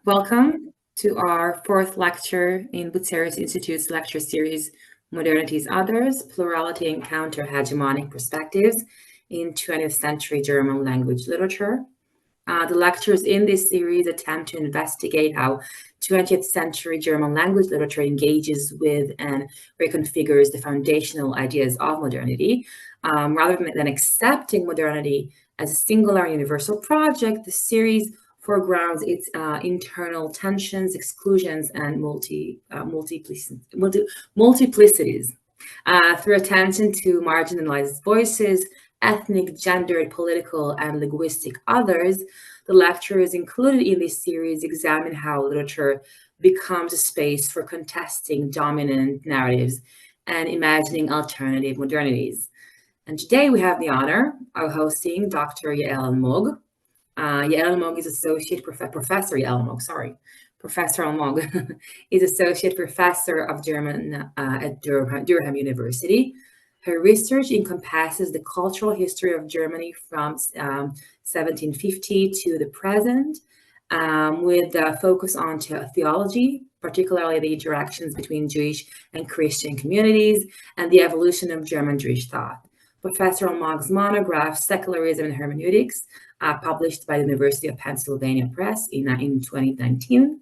Welcome to our fourth lecture in Bucerius Institute's lecture series, Modernity's Others, Plurality and Counter-Hegemonic Perspectives in 20th Century German Language Literature. The lectures in this series attempt to investigate how 20th century German language literature engages with and reconfigures the foundational ideas of modernity. Rather than accepting modernity as a singular universal project, the series foregrounds its internal tensions, exclusions, and multiplicities. Through attention to marginalized voices, ethnic, gendered, political, and linguistic others, the lectures included in this series examine how literature becomes a space for contesting dominant narratives and imagining alternative modernities. And today we have the honor of hosting Dr. Yael Almog. Yael Almog is Professor Almog is Associate Professor of German at Durham University. Her research encompasses the cultural history of Germany from 1750 to the present, with a focus on theology, particularly the interactions between Jewish and Christian communities, and the evolution of German Jewish thought. Professor Almog's monograph, Secularism and Hermeneutics, published by the University of Pennsylvania Press in 2019,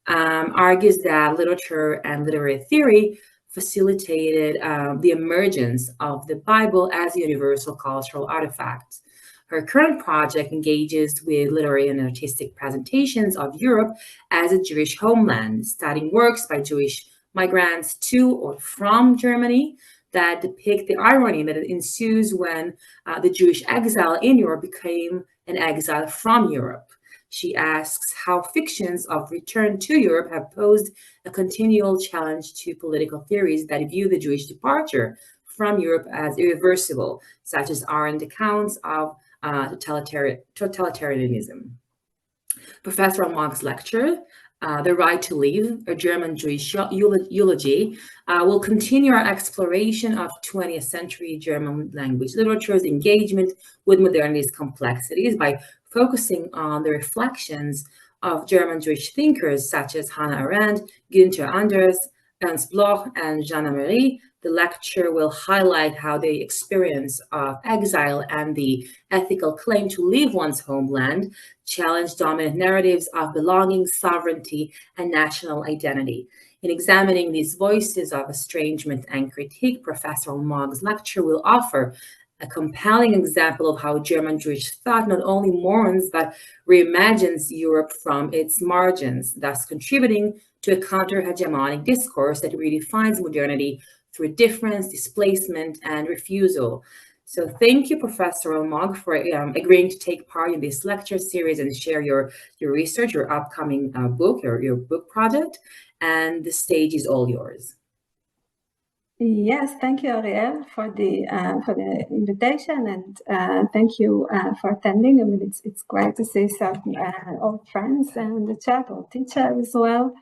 argues that literature and literary theory facilitated the emergence of the Bible as a universal cultural artifact. Her current project engages with literary and artistic presentations of Europe as a Jewish homeland, studying works by Jewish migrants to or from Germany that depict the irony that ensues when the Jewish exile in Europe became an exile from Europe. She asks how fictions of return to Europe have posed a continual challenge to political theories that view the Jewish departure from Europe as irreversible, such as Arendt accounts of totalitarianism. Professor Almog's lecture, The Right to Live, a German Jewish Eulogy, will continue our exploration of 20th century German language literature's engagement with modernity's complexities by focusing on the reflections of German Jewish thinkers such as Hannah Arendt, Günther, Ernst, Bloch, and Améry. The lecture will highlight how the experience of exile and the ethical claim to leave one's homeland challenge dominant narratives of belonging, sovereignty, and national identity. In examining these voices of estrangement and critique, Professor Almog's lecture will offer a compelling example of how German Jewish thought not only mourns but reimagines Europe from its margins, thus contributing to a counter-hegemonic discourse that redefines modernity through difference, displacement, and refusal. So thank you, Professor Almog, for agreeing to take part in this lecture series and share your research, your upcoming book, your book project, and the stage is all yours. Yes, thank you, Ariel, for the invitation, and thank you for attending. I mean, it's great to see some old friends in the chat, old teacher as well.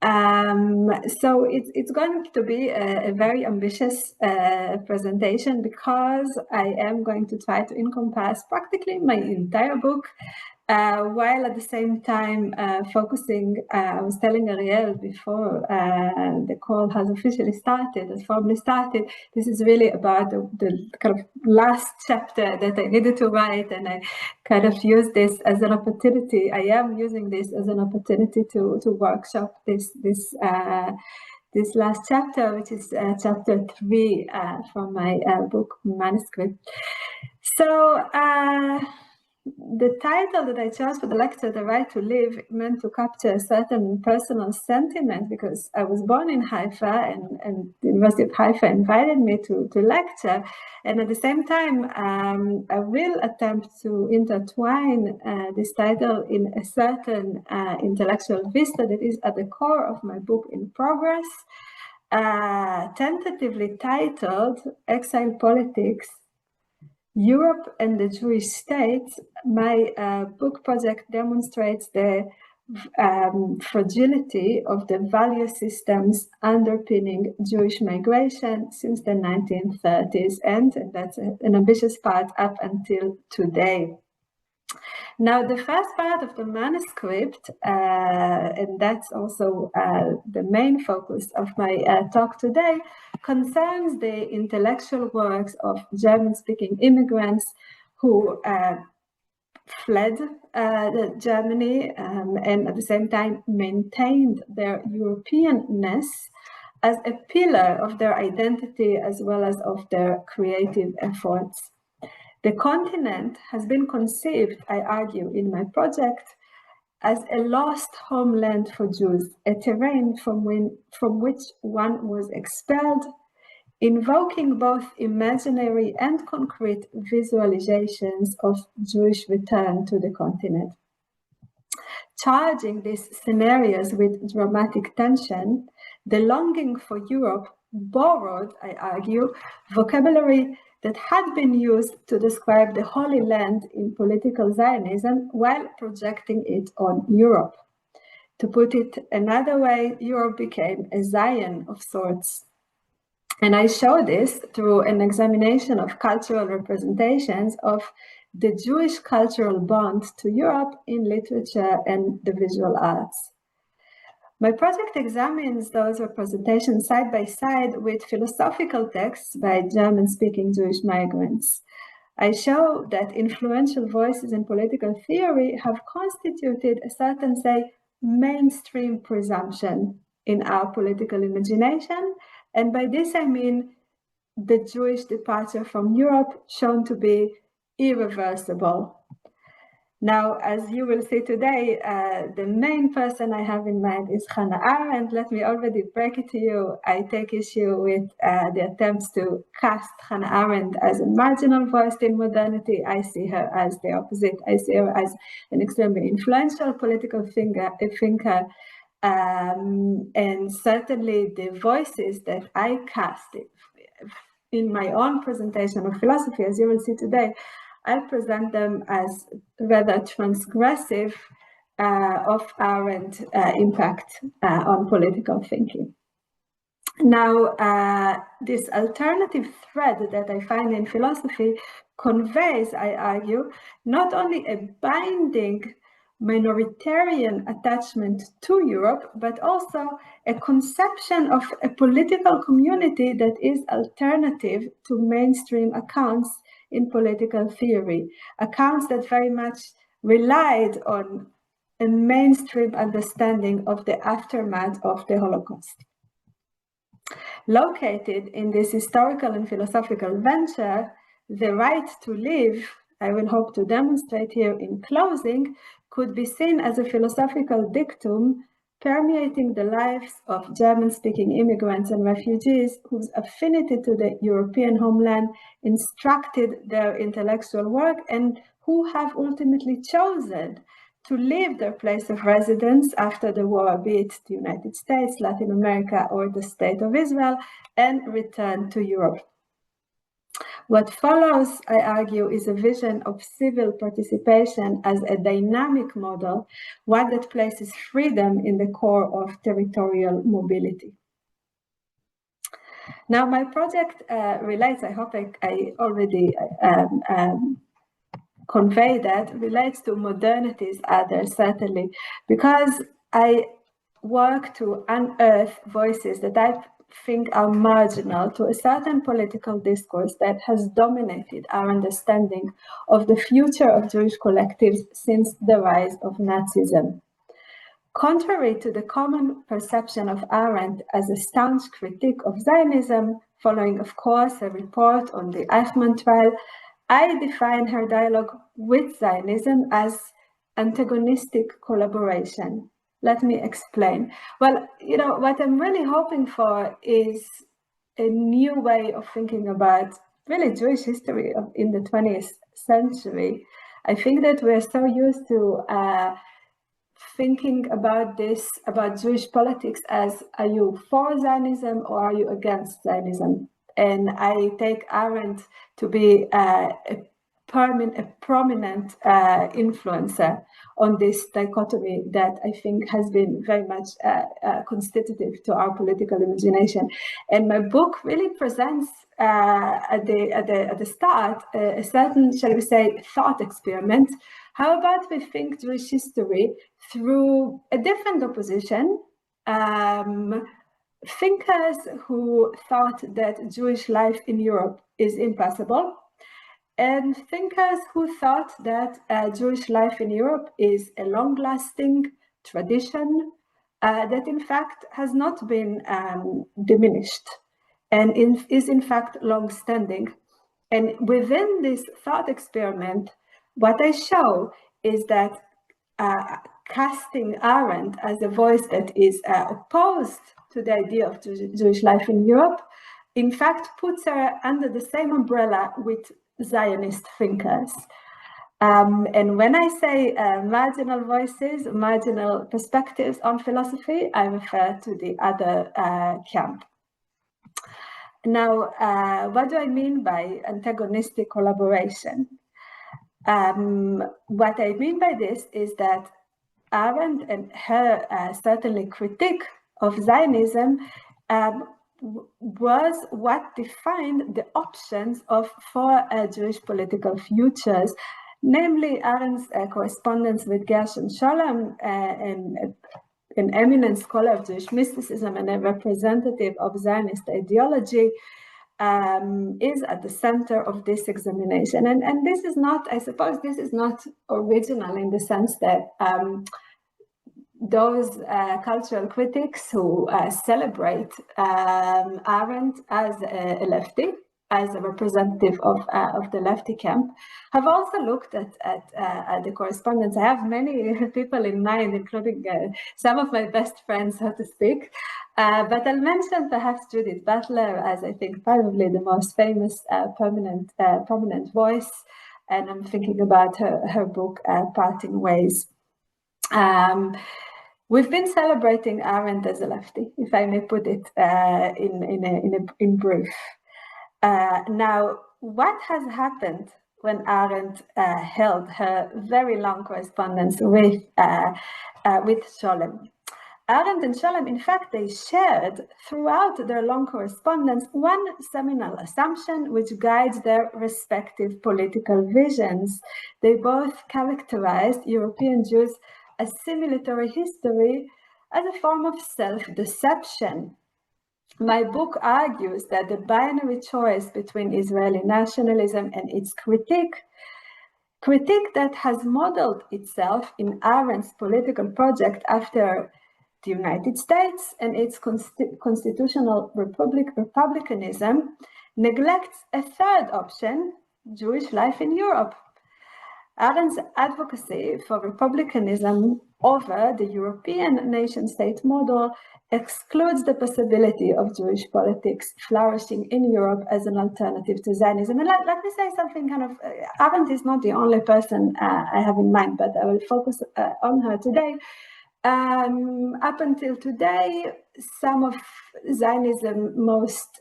So it's going to be a very ambitious presentation because I am going to try to encompass practically my entire book, while at the same time focusing, I was telling Ariel before the call has officially formally started, this is really about the kind of last chapter that I needed to write, and I kind of use this as an opportunity. I am using this as an opportunity to workshop this last chapter, which is chapter 3 from my book manuscript. So the title that I chose for the lecture, The Right to Live, meant to capture a certain personal sentiment because I was born in Haifa and the University of Haifa invited me to lecture. And at the same time, I will attempt to intertwine this title in a certain intellectual vista that is at the core of my book in progress, tentatively titled Exile Politics, Europe and the Jewish State. My book project demonstrates the fragility of the value systems underpinning Jewish migration since the 1930s, and that's an ambitious part up until today. Now, the first part of the manuscript, and that's also the main focus of my talk today, concerns the intellectual works of German-speaking immigrants who fled Germany and at the same time maintained their Europeanness as a pillar of their identity as well as of their creative efforts. The continent has been conceived, I argue, in my project as a lost homeland for Jews, a terrain from which one was expelled, invoking both imaginary and concrete visualizations of Jewish return to the continent. Charging these scenarios with dramatic tension, the longing for Europe borrowed, I argue, vocabulary that had been used to describe the Holy Land in political Zionism while projecting it on Europe. To put it another way, Europe became a Zion of sorts. And I show this through an examination of cultural representations of the Jewish cultural bond to Europe in literature and the visual arts. My project examines those representations side by side with philosophical texts by German-speaking Jewish migrants. I show that influential voices in political theory have constituted a certain, say, mainstream presumption in our political imagination, and by this I mean the Jewish departure from Europe shown to be irreversible. Now, as you will see today, the main person I have in mind is Hannah Arendt. Let me already break it to you. I take issue with the attempts to cast Hannah Arendt as a marginal voice in modernity. I see her as the opposite. I see her as an extremely influential political thinker, and certainly the voices that I cast in my own presentation of philosophy, as you will see today, I present them as rather transgressive of Arendt impact on political thinking. Now, this alternative thread that I find in philosophy conveys, I argue, not only a binding minoritarian attachment to Europe, but also a conception of a political community that is alternative to mainstream accounts in political theory, accounts that very much relied on a mainstream understanding of the aftermath of the Holocaust. Located in this historical and philosophical venture, the right to live, I will hope to demonstrate here in closing, could be seen as a philosophical dictum permeating the lives of German-speaking immigrants and refugees whose affinity to the European homeland instructed their intellectual work and who have ultimately chosen to leave their place of residence after the war, be it the United States, Latin America, or the State of Israel, and return to Europe. What follows, I argue, is a vision of civil participation as a dynamic model, one that places freedom in the core of territorial mobility. Now, my project relates, I hope I already convey that, relates to modernity's others, certainly, because I work to unearth voices that I think are marginal to a certain political discourse that has dominated our understanding of the future of Jewish collectives since the rise of Nazism. Contrary to the common perception of Arendt as a staunch critique of Zionism, following, of course, a report on the Eichmann trial, I define her dialogue with Zionism as antagonistic collaboration. Let me explain. Well, you know, what I'm really hoping for is a new way of thinking about really Jewish history in the 20th century. I think that we're so used to thinking about this, about Jewish politics as, are you for Zionism or are you against Zionism? And I take Arendt to be a prominent influencer on this dichotomy that I think has been very much constitutive to our political imagination. And my book really presents at the start a certain, shall we say, thought experiment. How about we think Jewish history through a different opposition? Thinkers who thought that Jewish life in Europe is impossible, and thinkers who thought that Jewish life in Europe is a long-lasting tradition that in fact has not been diminished and is in fact long-standing. And within this thought experiment, what I show is that casting Arendt as a voice that is opposed to the idea of Jewish life in Europe, in fact puts her under the same umbrella with Zionist thinkers. And when I say marginal voices, marginal perspectives on philosophy, I refer to the other camp. Now, what do I mean by antagonistic collaboration? What I mean by this is that Arendt and her certainly critique of Zionism was what defined the options for Jewish political futures, namely Arendt's correspondence with Gershon Scholem, an eminent scholar of Jewish mysticism and a representative of Zionist ideology, is at the center of this examination. And this is not, I suppose, this is not original in the sense that those cultural critics who celebrate Arendt as a lefty, as a representative of the lefty camp, have also looked at the correspondence. I have many people in mind, including some of my best friends, so to speak. But I'll mention perhaps Judith Butler as I think probably the most famous prominent voice. And I'm thinking about her book, Parting Ways. We've been celebrating Arendt as a lefty, if I may put it in brief. Now, what has happened when Arendt held her very long correspondence with Scholem? Arendt and Scholem, in fact, they shared throughout their long correspondence one seminal assumption which guides their respective political visions. They both characterized European Jews' assimilatory history as a form of self-deception. My book argues that the binary choice between Israeli nationalism and its critique that has modeled itself in Arendt's political project after the United States and its constitutional republicanism, neglects a third option, Jewish life in Europe. Arendt's advocacy for republicanism over the European nation-state model excludes the possibility of Jewish politics flourishing in Europe as an alternative to Zionism. And let me say something kind of, Arendt is not the only person I have in mind, but I will focus on her today. Up until today, some of Zionism's most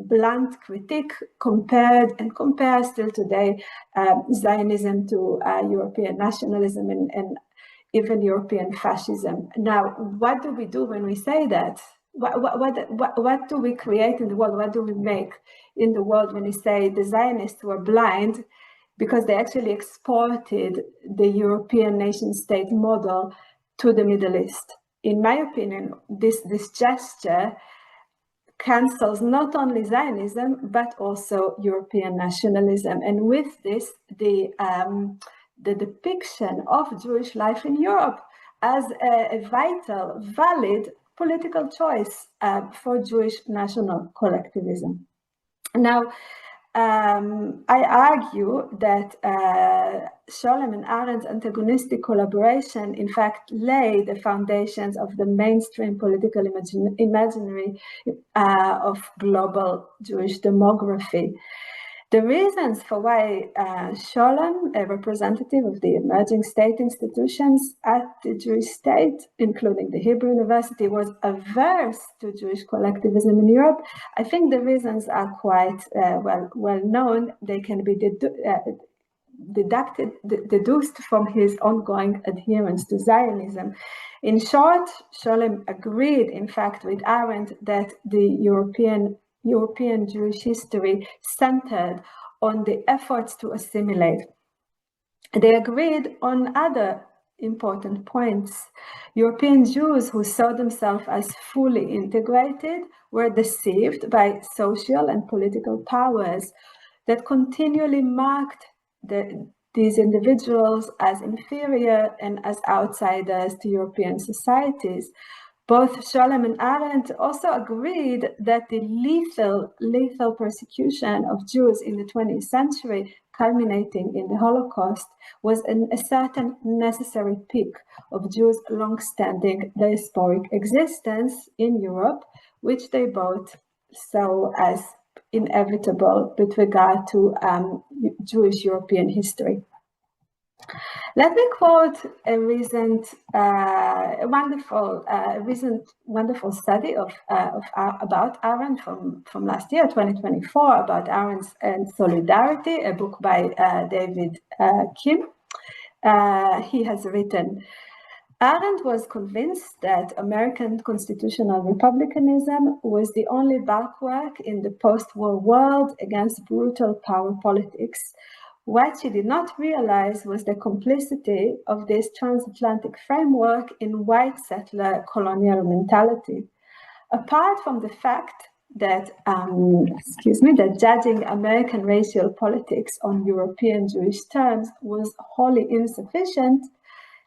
blunt critique compares still today Zionism to European nationalism and even European fascism. Now, what do we do when we say that? What do we create in the world? What do we make in the world when we say the Zionists were blind because they actually exported the European nation-state model to the Middle East? In my opinion, this gesture cancels not only Zionism, but also European nationalism. And with this, the depiction of Jewish life in Europe as a vital, valid political choice for Jewish national collectivism. Now, I argue that Scholem and Arendt's antagonistic collaboration, in fact, lay the foundations of the mainstream political imaginary of global Jewish demography. The reasons for why Scholem, a representative of the emerging state institutions at the Jewish state, including the Hebrew University, was averse to Jewish collectivism in Europe, I think the reasons are quite well known. They can be deduced from his ongoing adherence to Zionism. In short, Scholem agreed, in fact, with Arendt that the European Jewish history centered on the efforts to assimilate. They agreed on other important points. European Jews who saw themselves as fully integrated were deceived by social and political powers that continually marked these individuals as inferior and as outsiders to European societies. Both Scholem and Arendt also agreed that the lethal persecution of Jews in the 20th century, culminating in the Holocaust, was a certain necessary peak of Jews' long-standing diasporic existence in Europe, which they both saw as inevitable with regard to Jewish European history. Let me quote a recent, wonderful study about Arendt from last year, 2024, about Arendt and Solidarity, a book by David Kim. He has written, Arendt was convinced that American constitutional republicanism was the only bulwark in the post-war world against brutal power politics. What she did not realize was the complicity of this transatlantic framework in white settler colonial mentality. Apart from the fact that, that judging American racial politics on European Jewish terms was wholly insufficient,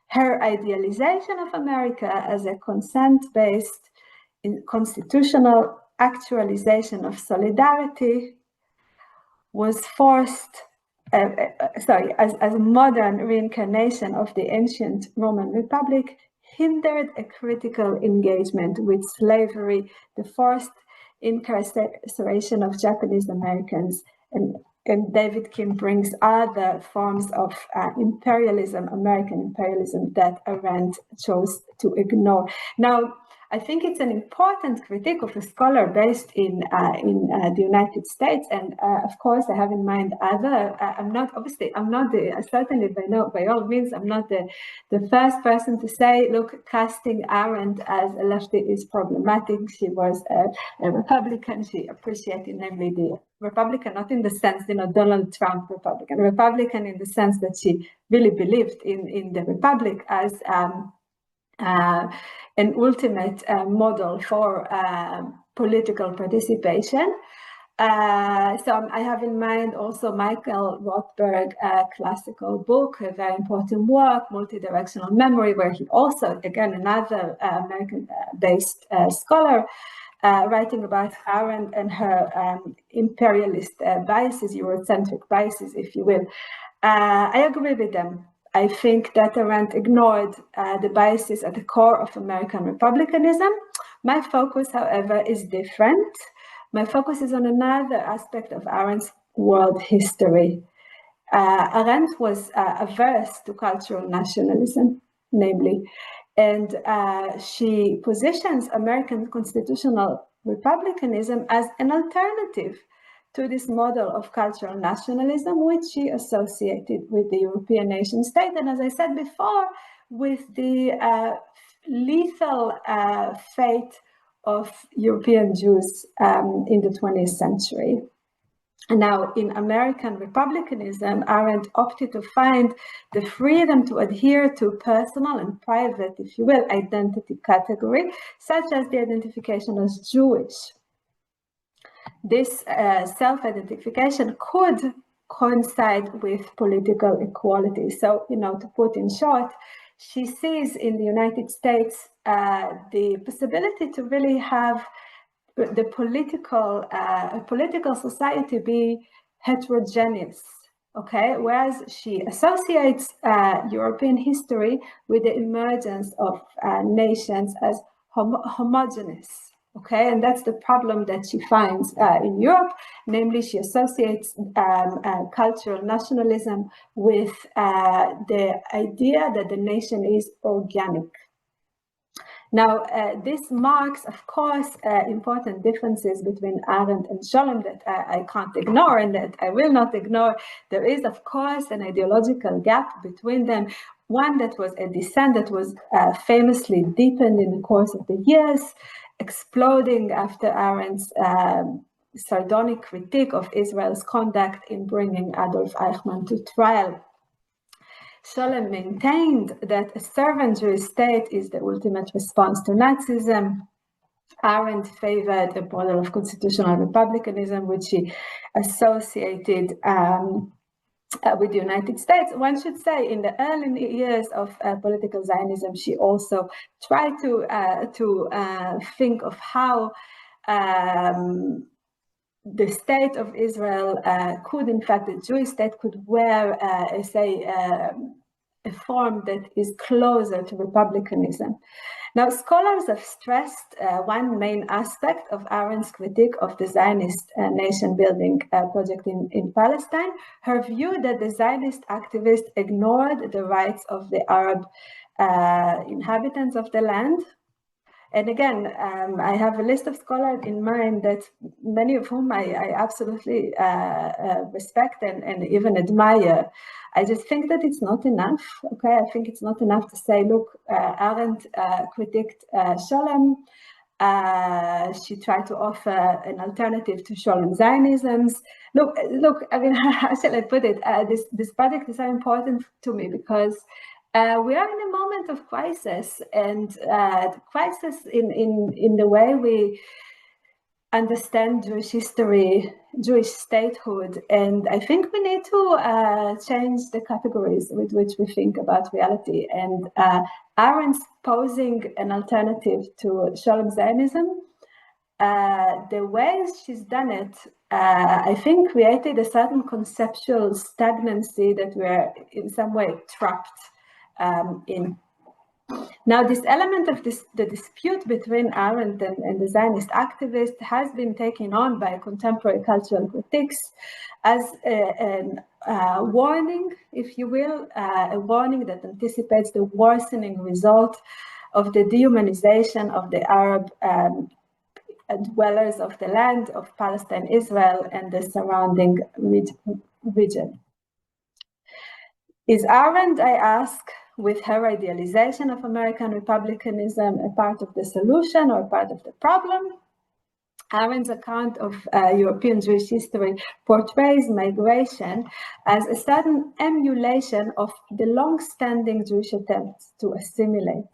her idealization of America as a consent-based constitutional actualization of solidarity was forced as a modern reincarnation of the ancient Roman Republic, hindered a critical engagement with slavery, the forced incarceration of Japanese Americans, and David Kim brings other forms of imperialism, American imperialism, that Arendt chose to ignore. Now, I think it's an important critique of a scholar based in the United States, and of course, I have in mind other. Certainly by all means, I'm not the first person to say, look, casting Arendt as a lefty is problematic. She was a Republican. She appreciated, namely, the Republican, not in the sense, Donald Trump Republican in the sense that she really believed in the Republic as an ultimate model for political participation. So I have in mind also Michael Rothberg's classical book, a very important work, Multidirectional Memory, where he also, again, another American-based scholar, writing about Arendt and her imperialist biases, Eurocentric biases, if you will. I agree with them. I think that Arendt ignored the biases at the core of American republicanism. My focus, however, is different. My focus is on another aspect of Arendt's world history. Arendt was averse to cultural nationalism, namely, and she positions American constitutional republicanism as an alternative to this model of cultural nationalism, which she associated with the European nation state, and as I said before, with the lethal fate of European Jews in the 20th century. Now, in American republicanism, Arendt opted to find the freedom to adhere to personal and private, if you will, identity category, such as the identification as Jewish. This self-identification could coincide with political equality. So, to put in short, she sees in the United States the possibility to really have the political society be heterogeneous, okay? Whereas she associates European history with the emergence of nations as homogeneous, okay? And that's the problem that she finds in Europe. Namely, she associates cultural nationalism with the idea that the nation is organic. Now, this marks, of course, important differences between Arendt and Scholem that I can't ignore and that I will not ignore. There is, of course, an ideological gap between them, one that was a dissent that was famously deepened in the course of the years, exploding after Arendt's sardonic critique of Israel's conduct in bringing Adolf Eichmann to trial. Scholem maintained that a servant Jewish state is the ultimate response to Nazism. Arendt favored a model of constitutional republicanism, which she associated with the United States. One should say, in the early years of political Zionism, she also tried to think of how the state of Israel could, in fact, the Jewish state could wear, a form that is closer to republicanism. Now, scholars have stressed one main aspect of Arendt's critique of the Zionist nation-building project in Palestine, her view that the Zionist activists ignored the rights of the Arab inhabitants of the land. And again, I have a list of scholars in mind that many of whom I absolutely respect and even admire. I just think that it's not enough. Okay, I think it's not enough to say, look, Arendt critiqued Scholem. She tried to offer an alternative to Scholem Zionisms. Look. I mean, how shall I put it? This project is so important to me because we are in a moment of crisis, and crisis in the way we understand Jewish history, Jewish statehood, and I think we need to change the categories with which we think about reality. And Arendt's posing an alternative to Scholem Zionism, the ways she's done it, I think created a certain conceptual stagnancy that we're in some way trapped in. Now, this element of the dispute between Arendt and the Zionist activist has been taken on by contemporary cultural critics as a warning, if you will, a warning that anticipates the worsening result of the dehumanization of the Arab dwellers of the land of Palestine, Israel, and the surrounding region. Is Arendt, I ask, with her idealization of American republicanism, a part of the solution or part of the problem? Arendt's account of European Jewish history portrays migration as a certain emulation of the long-standing Jewish attempts to assimilate,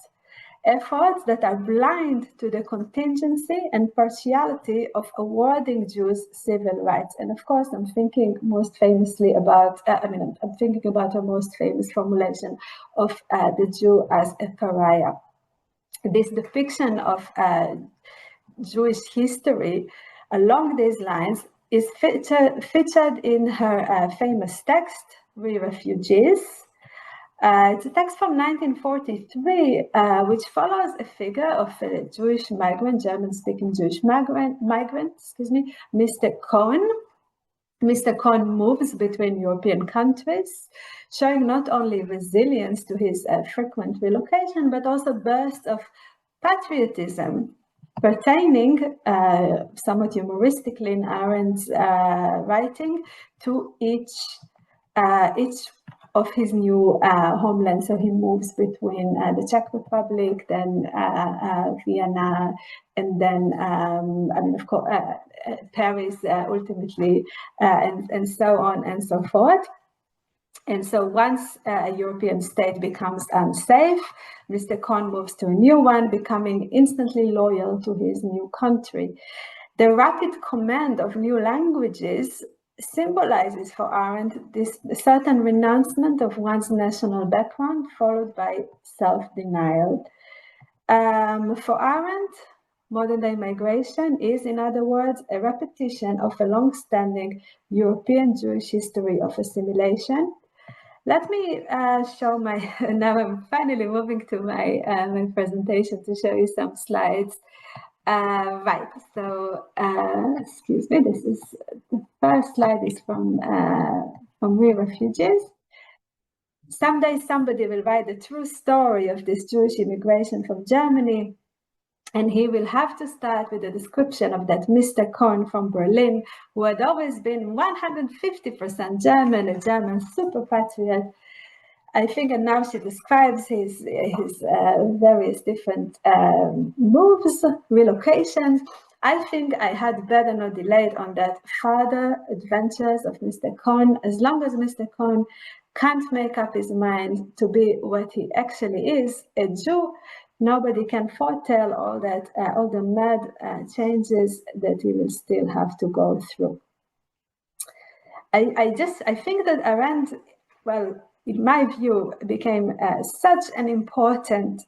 efforts that are blind to the contingency and partiality of awarding Jews civil rights. And of course, I'm thinking most famously about, I'm thinking about her most famous formulation of the Jew as a pariah. This depiction of Jewish history along these lines is featured in her famous text, We Refugees. It's a text from 1943, which follows a figure of a Jewish migrant, German-speaking Jewish migrant, Mr. Cohen. Mr. Cohen moves between European countries, showing not only resilience to his frequent relocation, but also bursts of patriotism, pertaining, somewhat humoristically in Arendt's writing, to each of his new homeland. So he moves between the Czech Republic, then Vienna, and then, of course, Paris ultimately, and so on and so forth. And so once a European state becomes unsafe, Mr. Cohen moves to a new one, becoming instantly loyal to his new country. The rapid command of new languages symbolizes for Arendt this certain renouncement of one's national background, followed by self-denial. For Arendt, modern-day migration is, in other words, a repetition of a long-standing European Jewish history of assimilation. Let me show now I'm finally moving to my presentation to show you some slides. Right, so excuse me, this is the first slide is from We Refugees. Someday somebody will write the true story of this Jewish immigration from Germany, and he will have to start with a description of that Mr. Cohen from Berlin, who had always been 150% German, a German super patriot. I think, and now she describes his various different moves, relocations. I think I had better not delay on that further adventures of Mr. Cohen, as long as Mr. Cohen can't make up his mind to be what he actually is, a Jew, nobody can foretell all the mad changes that he will still have to go through. I think that Arendt, well, in my view, became such an important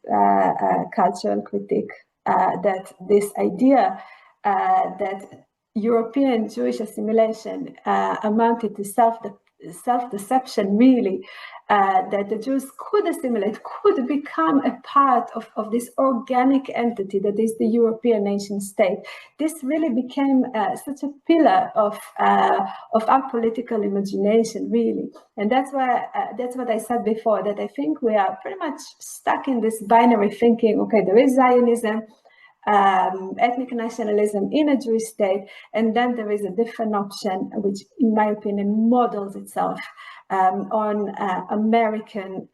cultural critique that this idea that European Jewish assimilation amounted to self-deception, really, that the Jews could assimilate, could become a part of this organic entity that is the European nation state. This really became such a pillar of our political imagination, really. And that's what I said before, that I think we are pretty much stuck in this binary thinking, okay, there is Zionism, ethnic nationalism in a Jewish state, and then there is a different option, which, in my opinion, models itself on American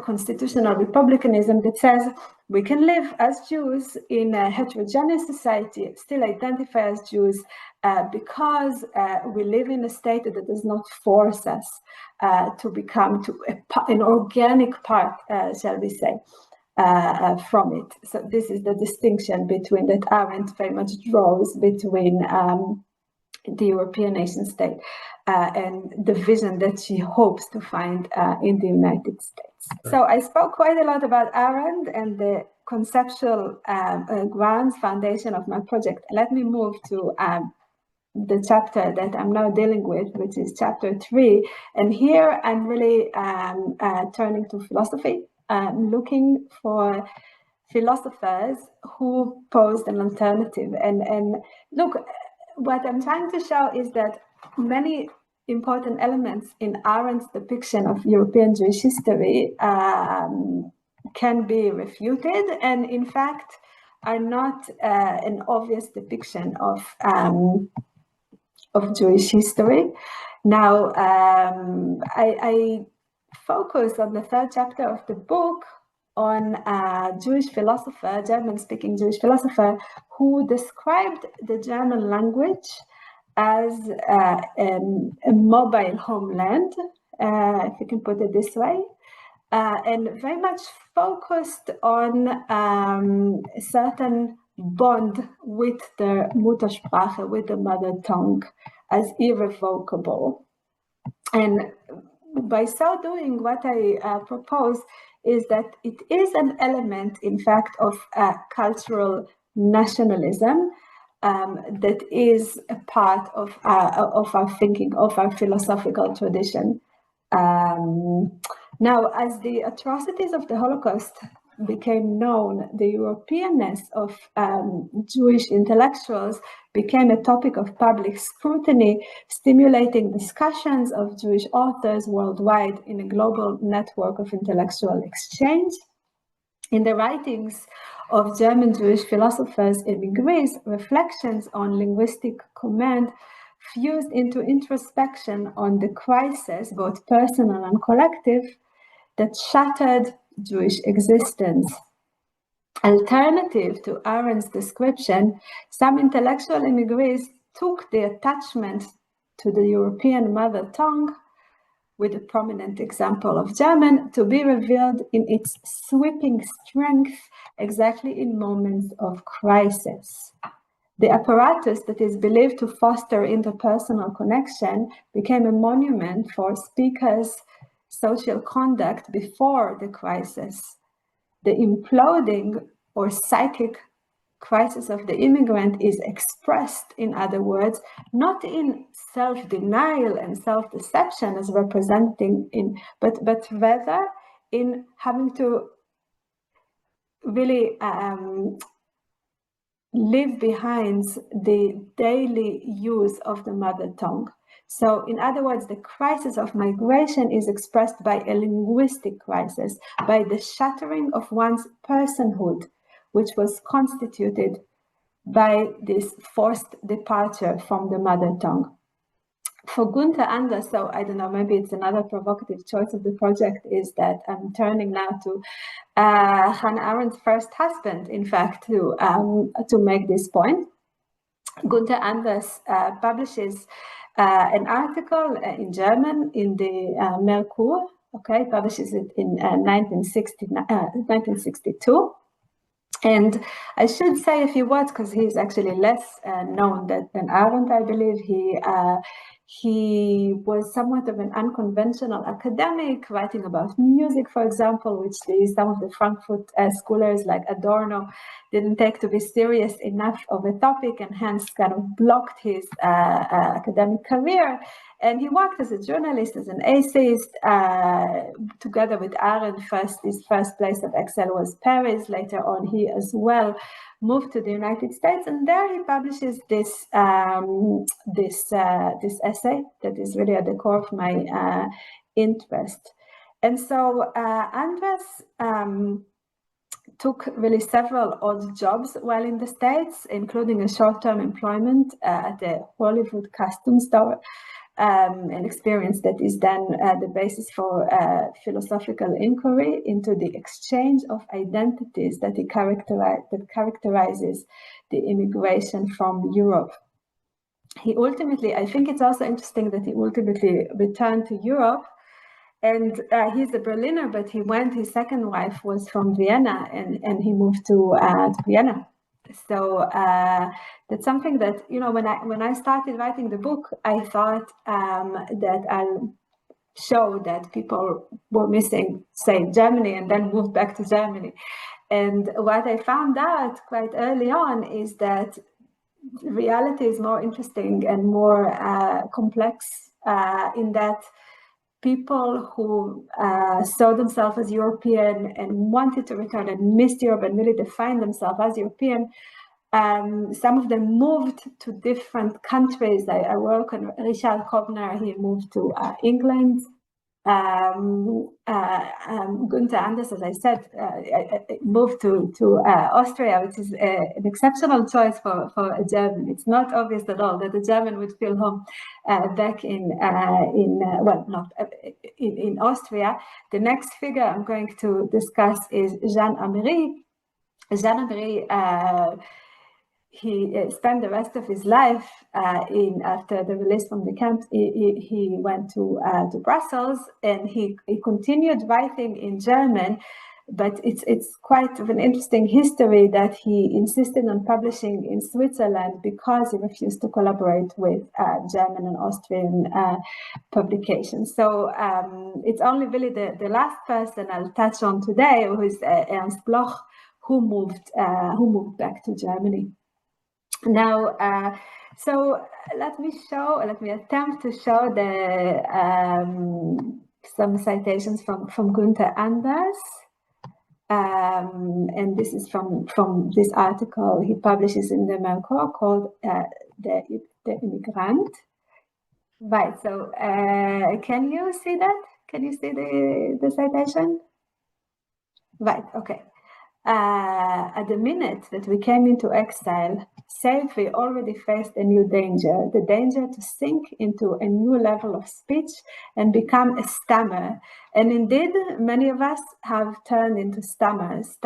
constitutional republicanism that says we can live as Jews in a heterogeneous society, still identify as Jews, because we live in a state that does not force us to become an organic part, shall we say, from it. So this is the distinction between that Arendt very much draws between the European nation state and the vision that she hopes to find in the United States. So I spoke quite a lot about Arendt and the conceptual grounds, foundation of my project. Let me move to the chapter that I'm now dealing with, which is chapter 3. And here I'm really turning to philosophy, looking for philosophers who posed an alternative. And look, what I'm trying to show is that many important elements in Arendt's depiction of European Jewish history can be refuted, and in fact are not an obvious depiction of Jewish history. Now, I focus on the 3rd chapter of the book on a Jewish philosopher, German-speaking Jewish philosopher, who described the German language as a mobile homeland, if you can put it this way, and very much focused on a certain bond with the Muttersprache, with the mother tongue, as irrevocable. And by so doing, what I propose is that it is an element, in fact, of cultural nationalism that is a part of our thinking, of our philosophical tradition. Now, as the atrocities of the Holocaust became known, the Europeanness of Jewish intellectuals became a topic of public scrutiny, stimulating discussions of Jewish authors worldwide in a global network of intellectual exchange. In the writings of German Jewish philosophers emigres, reflections on linguistic command fused into introspection on the crisis, both personal and collective, that shattered Jewish existence. Alternative to Arendt's description, some intellectual emigres took the attachment to the European mother tongue, with a prominent example of German, to be revealed in its sweeping strength exactly in moments of crisis. The apparatus that is believed to foster interpersonal connection became a monument for speakers' social conduct before the crisis. The imploding or psychic crisis of the immigrant is expressed, in other words, not in self-denial and self-deception as representing but rather in having to really leave behind the daily use of the mother tongue. So, in other words, the crisis of migration is expressed by a linguistic crisis, by the shattering of one's personhood, which was constituted by this forced departure from the mother tongue. For Günther Anders, so I don't know, maybe it's another provocative choice of the project, is that I'm turning now to Hannah Arendt's first husband, in fact, to make this point. Günther Anders publishes an article in German in the Merkur, okay, publishes it in 1962. And I should say a few words because he's actually less known than Arendt, I believe. He was somewhat of an unconventional academic, writing about music, for example, which some of the Frankfurt scholars like Adorno didn't take to be serious enough of a topic, and hence kind of blocked his academic career. And he worked as a journalist, as an essayist, together with Arendt. His first place of exile was Paris. Later on, he as well moved to the United States, and there he publishes this essay that is really at the core of my interest. And so Andres took really several odd jobs while in the States, including a short-term employment at the Hollywood custom store. An experience that is then the basis for philosophical inquiry into the exchange of identities that characterizes the immigration from Europe. He ultimately, I think it's also interesting that he ultimately returned to Europe, and he's a Berliner, but his second wife was from Vienna, and he moved to Vienna. So that's something that, when I started writing the book, I thought that I'll show that people were missing, say, Germany, and then moved back to Germany. And what I found out quite early on is that reality is more interesting and more complex in that people who saw themselves as European and wanted to return and missed Europe and really defined themselves as European, some of them moved to different countries. I work on Richard Kovner, he moved to England. Günther Anders, as I said, moved to Austria, which is an exceptional choice for a German. It's not obvious at all that a German would feel home back in Austria. The next figure I'm going to discuss is Jean Améry. Jean Améry, he spent the rest of his life after the release from the camp. He went to Brussels, and he continued writing in German. But it's quite of an interesting history that he insisted on publishing in Switzerland because he refused to collaborate with German and Austrian publications. So it's only really the last person I'll touch on today, who is Ernst Bloch, who moved back to Germany. Now, so let me attempt to show some citations from Günther Anders. And this is from this article he publishes in the Merkur called the Immigrant. Right, so can you see that? Can you see the citation? Right, okay. At the minute that we came into exile, save we already faced a new danger, the danger to sink into a new level of speech and become a stammer. And indeed, many of us have turned into stammers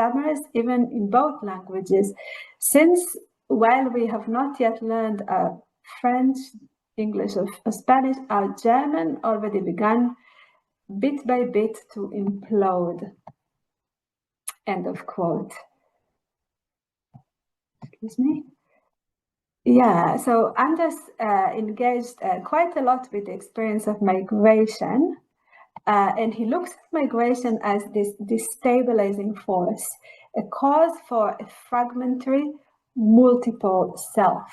even in both languages, since while we have not yet learned French, English, or Spanish, our German already began bit by bit to implode. End of quote. Excuse me. Yeah, so Anders engaged quite a lot with the experience of migration, and he looks at migration as this destabilizing force, a cause for a fragmentary, multiple self.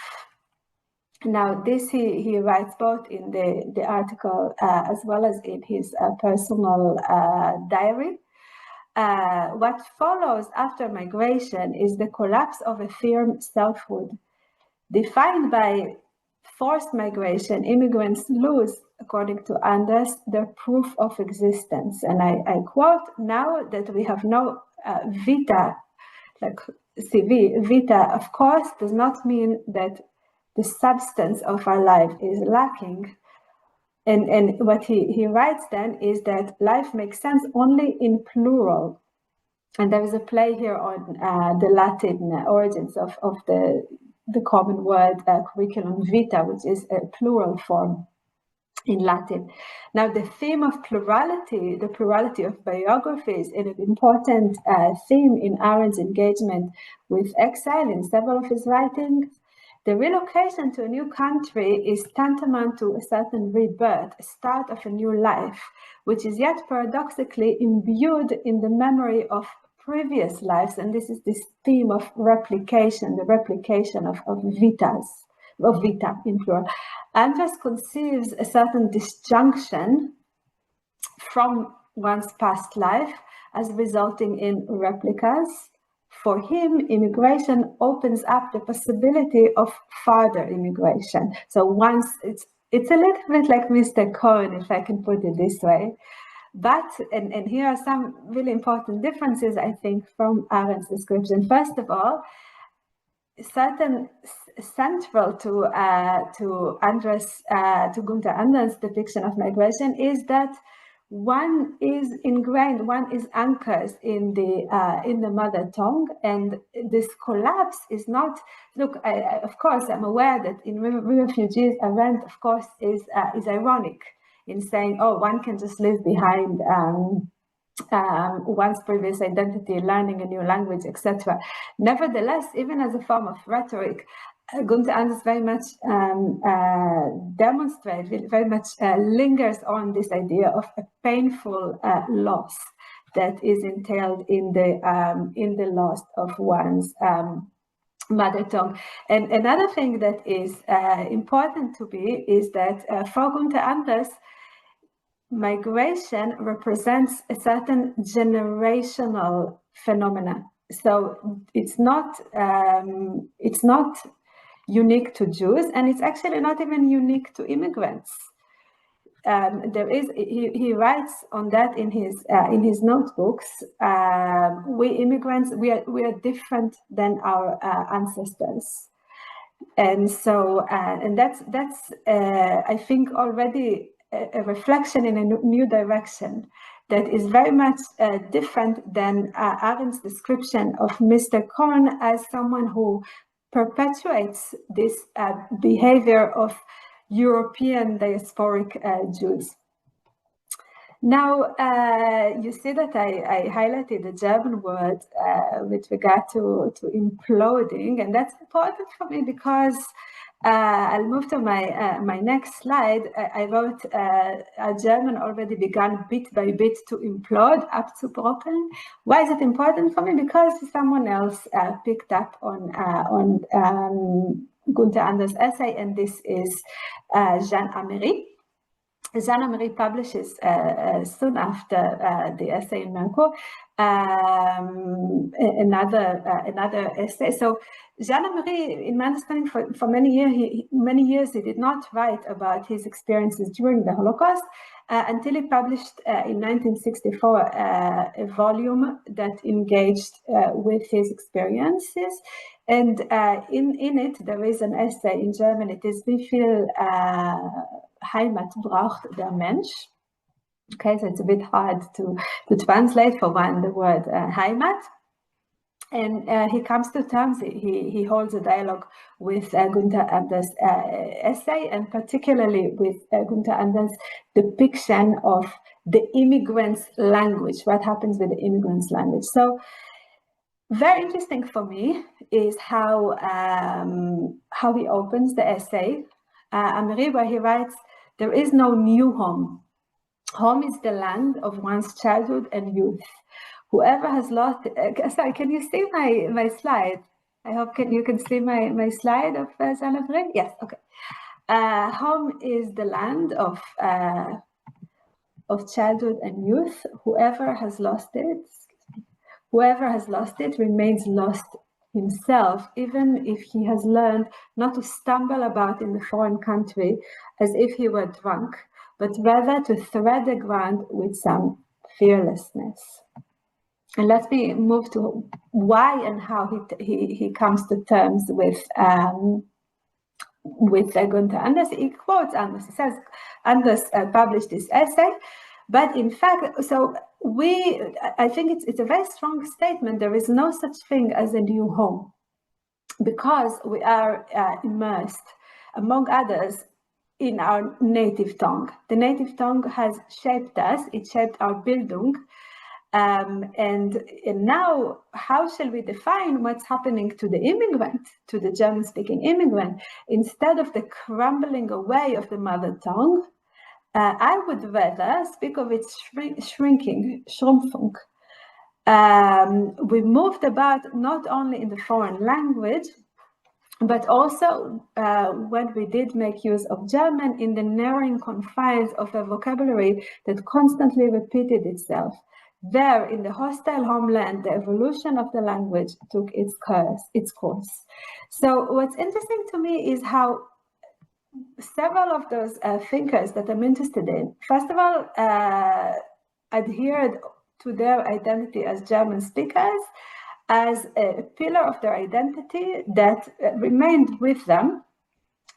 Now, this he writes both in the article as well as in his personal diary. What follows after migration is the collapse of a firm selfhood. Defined by forced migration, immigrants lose, according to Anders, their proof of existence. And I quote, now that we have no vita, like CV, vita, of course, does not mean that the substance of our life is lacking. And what he writes then is that life makes sense only in plural. And there is a play here on the Latin origins of the the common word curriculum vitae, which is a plural form in Latin. Now, the theme of plurality, the plurality of biographies, is an important theme in Arendt's engagement with exile in several of his writings. The relocation to a new country is tantamount to a certain rebirth, a start of a new life, which is yet paradoxically imbued in the memory of previous lives. And this is this theme of replication, the replication of vitas, of vita in plural. Ernst conceives a certain disjunction from one's past life as resulting in replicas. For him, immigration opens up the possibility of further immigration. So once it's a little bit like Mr. Cohen, if I can put it this way. But, and here are some really important differences, I think, from Arendt's description. First of all, certain central to Günther Anders's depiction of migration is that one is ingrained, one is anchored in the mother tongue, and this collapse is not. Look, of course, I'm aware that in refugees, Arendt, of course, is ironic in saying, oh, one can just leave behind one's previous identity, learning a new language, etc. Nevertheless, even as a form of rhetoric, Günther Anders very much demonstrates, very much lingers on this idea of a painful loss that is entailed in the loss of one's mother tongue. And another thing that is important to me is that for Günther Anders, migration represents a certain generational phenomena. So it's not unique to Jews, and it's actually not even unique to immigrants. He writes on that in his notebooks. We immigrants, we are different than our ancestors, and so and that's I think already a reflection in a new direction that is very much different than Arendt's description of Mr. Cohen as someone who perpetuates this behavior of European diasporic Jews. Now, you see that I highlighted the German word with regard to imploding, and that's important for me because I'll move to my next slide. I wrote a German already began bit by bit to implode, abzubrocken. Why is it important for me? Because someone else picked up on Günther Anders' essay, and this is Jean Améry. Jean Améry publishes soon after the essay in Merkur another essay. So Jean Améry, in my understanding, for many years he did not write about his experiences during the Holocaust until he published in 1964 a volume that engaged with his experiences. And in it, there is an essay in German. It is Wie viel Heimat braucht der Mensch? Okay, so it's a bit hard to translate for one the word Heimat. And he comes to terms, he holds a dialogue with Günther Anders' essay, and particularly with Günther Anders' depiction of the immigrant's language, what happens with the immigrant's language. So very interesting for me is how he opens the essay, Améry, where he writes, there is no new home. Home is the land of one's childhood and youth. Whoever has lost, sorry, can you see my slide? I hope you can see my slide of Jean Améry? Yes, okay. Home is the land of childhood and youth. Whoever has lost it remains lost himself, even if he has learned not to stumble about in the foreign country as if he were drunk, but rather to tread the ground with some fearlessness. And let me move to why and how he comes to terms with Günther Anders. He quotes Anders. He says Anders published this essay, but in fact, so I think it's a very strong statement. There is no such thing as a new home. because we are immersed, among others, in our native tongue. The native tongue has shaped us, it shaped our Bildung. And now, how shall we define what's happening to the immigrant, to the German-speaking immigrant? Instead of the crumbling away of the mother tongue, I would rather speak of its shrinking, Schrumpfung. We moved about not only in the foreign language, but also when we did make use of German in the narrowing confines of a vocabulary that constantly repeated itself. There, in the hostile homeland, the evolution of the language took its course. So what's interesting to me is how several of those thinkers that I'm interested in, first of all, adhered to their identity as German speakers as a pillar of their identity that remained with them.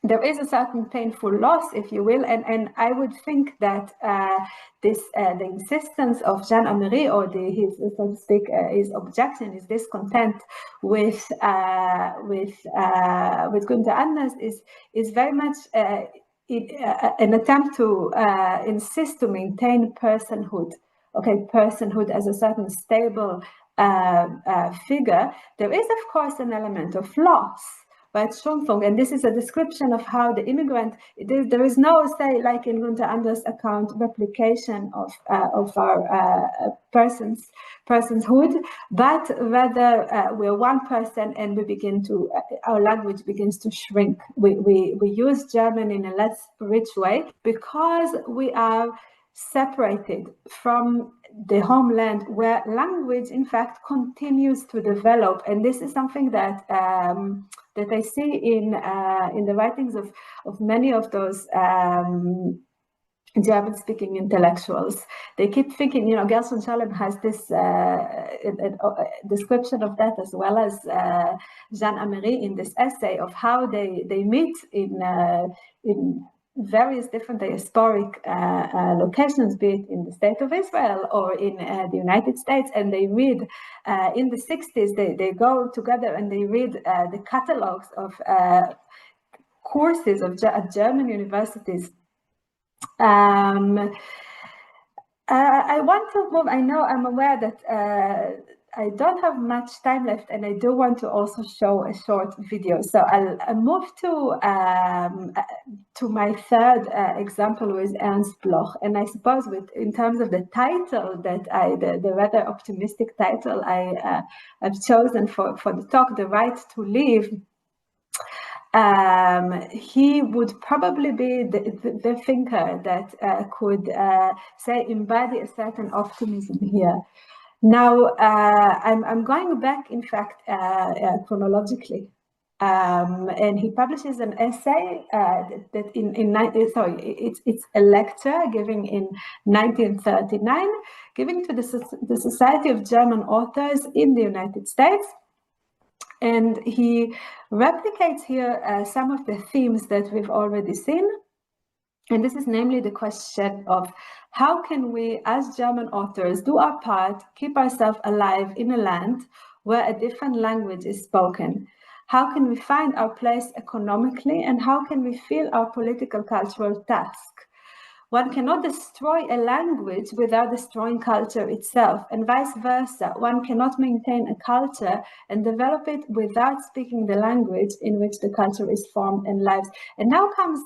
There is a certain painful loss, if you will, and I would think that the insistence of Jean Améry, or his, so to speak, his objection, his discontent with Günther Ernst is very much an attempt to insist to maintain personhood. Okay, personhood as a certain stable figure. There is, of course, an element of loss. But Schrumpfung, and this is a description of how the immigrant, there is no, say, like in Günther Ernst's account, replication of our personhood, but rather we're one person and we begin to, our language begins to shrink. We use German in a less rich way because we are separated from the homeland where language, in fact, continues to develop. And this is something that that I see in the writings of many of those German-speaking intellectuals. They keep thinking, you know, Gershon Scholem has this a description of that, as well as Jean Améry in this essay of how they meet in various different diasporic locations, be it in the state of Israel or in the United States, and they read in the 60s, they go together and they read the catalogs of courses at German universities. I want to move, I know I'm aware that I don't have much time left, and I do want to also show a short video. So I'll move to my third example with Ernst Bloch. And I suppose in terms of the title that the rather optimistic title I've chosen for the talk, The Right to Live, he would probably be the thinker that could, say, embody a certain optimism here. Now, I'm going back, in fact, chronologically, and he publishes an essay that it's a lecture given in 1939, given to the Society of German Authors in the United States. And he replicates here some of the themes that we've already seen. And this is namely the question of how can we, as German authors, do our part, keep ourselves alive in a land where a different language is spoken? How can we find our place economically, and how can we feel our political cultural task? One cannot destroy a language without destroying culture itself, and vice versa. One cannot maintain a culture and develop it without speaking the language in which the culture is formed and lives. And now comes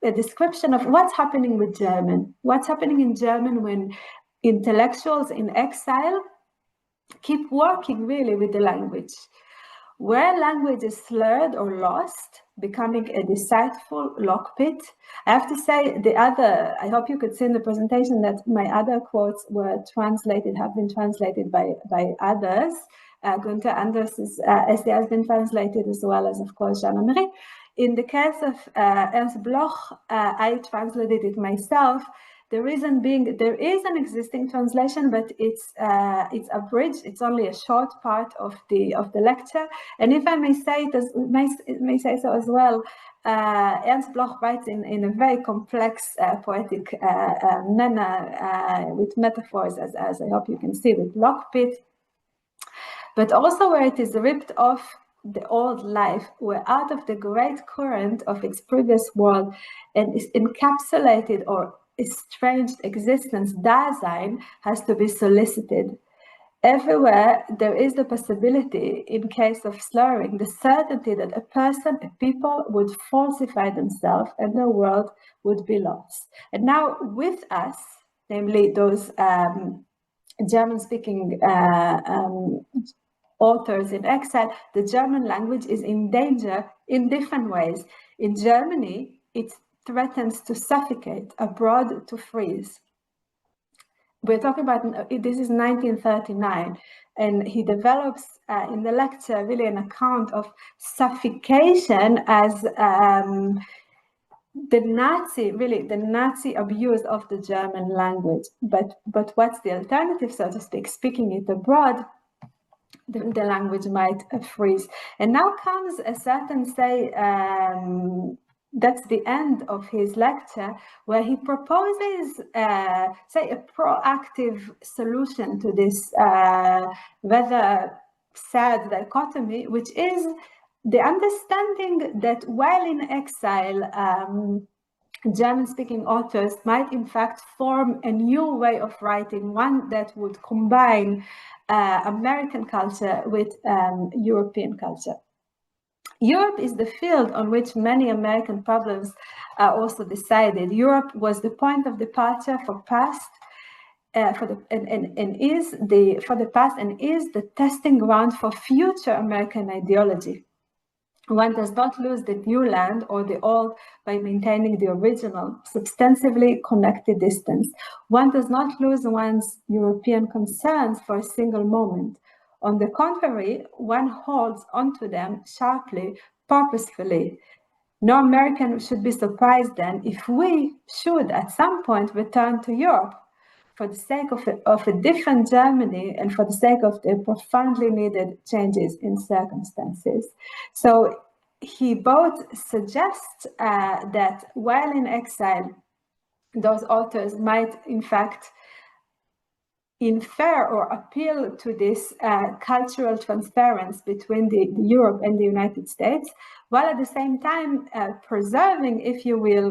a description of what's happening with German. What's happening in German when intellectuals in exile keep working really with the language. Where language is slurred or lost, becoming a deceitful lockpit. I have to say I hope you could see in the presentation that my other quotes have been translated by others. Günther Ernst's essay has been translated, as well as, of course, Jean Améry. In the case of Ernst Bloch, I translated it myself. The reason being, there is an existing translation, but it's abridged. It's only a short part of the lecture. And if I may say may say so as well, Ernst Bloch writes in a very complex poetic manner with metaphors, as I hope you can see, with lockpit, but also where it is ripped off the old life, were out of the great current of its previous world, and its encapsulated or estranged existence, Dasein, has to be solicited. Everywhere there is the possibility, in case of slurring, the certainty that a person, a people would falsify themselves and the world would be lost. And now with us, namely those German-speaking authors in exile, the German language is in danger in different ways. In Germany, it threatens to suffocate, abroad to freeze. We're talking about, this is 1939, and he develops in the lecture really an account of suffocation as the Nazi abuse of the German language. But what's the alternative, so to speak? Speaking it abroad, the language might freeze. And now comes a certain, say, that's the end of his lecture, where he proposes, say, a proactive solution to this rather sad dichotomy, which is the understanding that while in exile, German-speaking authors might in fact form a new way of writing, one that would combine American culture with European culture. Europe is the field on which many American problems are also decided. Europe was the point of departure for past, for the past, and is the testing ground for future American ideology. One does not lose the new land or the old by maintaining the original, substantively connected distance. One does not lose one's European concerns for a single moment. On the contrary, one holds onto them sharply, purposefully. No American should be surprised then if we should at some point return to Europe for the sake of a different Germany and for the sake of the profoundly needed changes in circumstances. So he both suggests that while in exile, those authors might in fact infer or appeal to this cultural transference between the Europe and the United States, while at the same time preserving, if you will,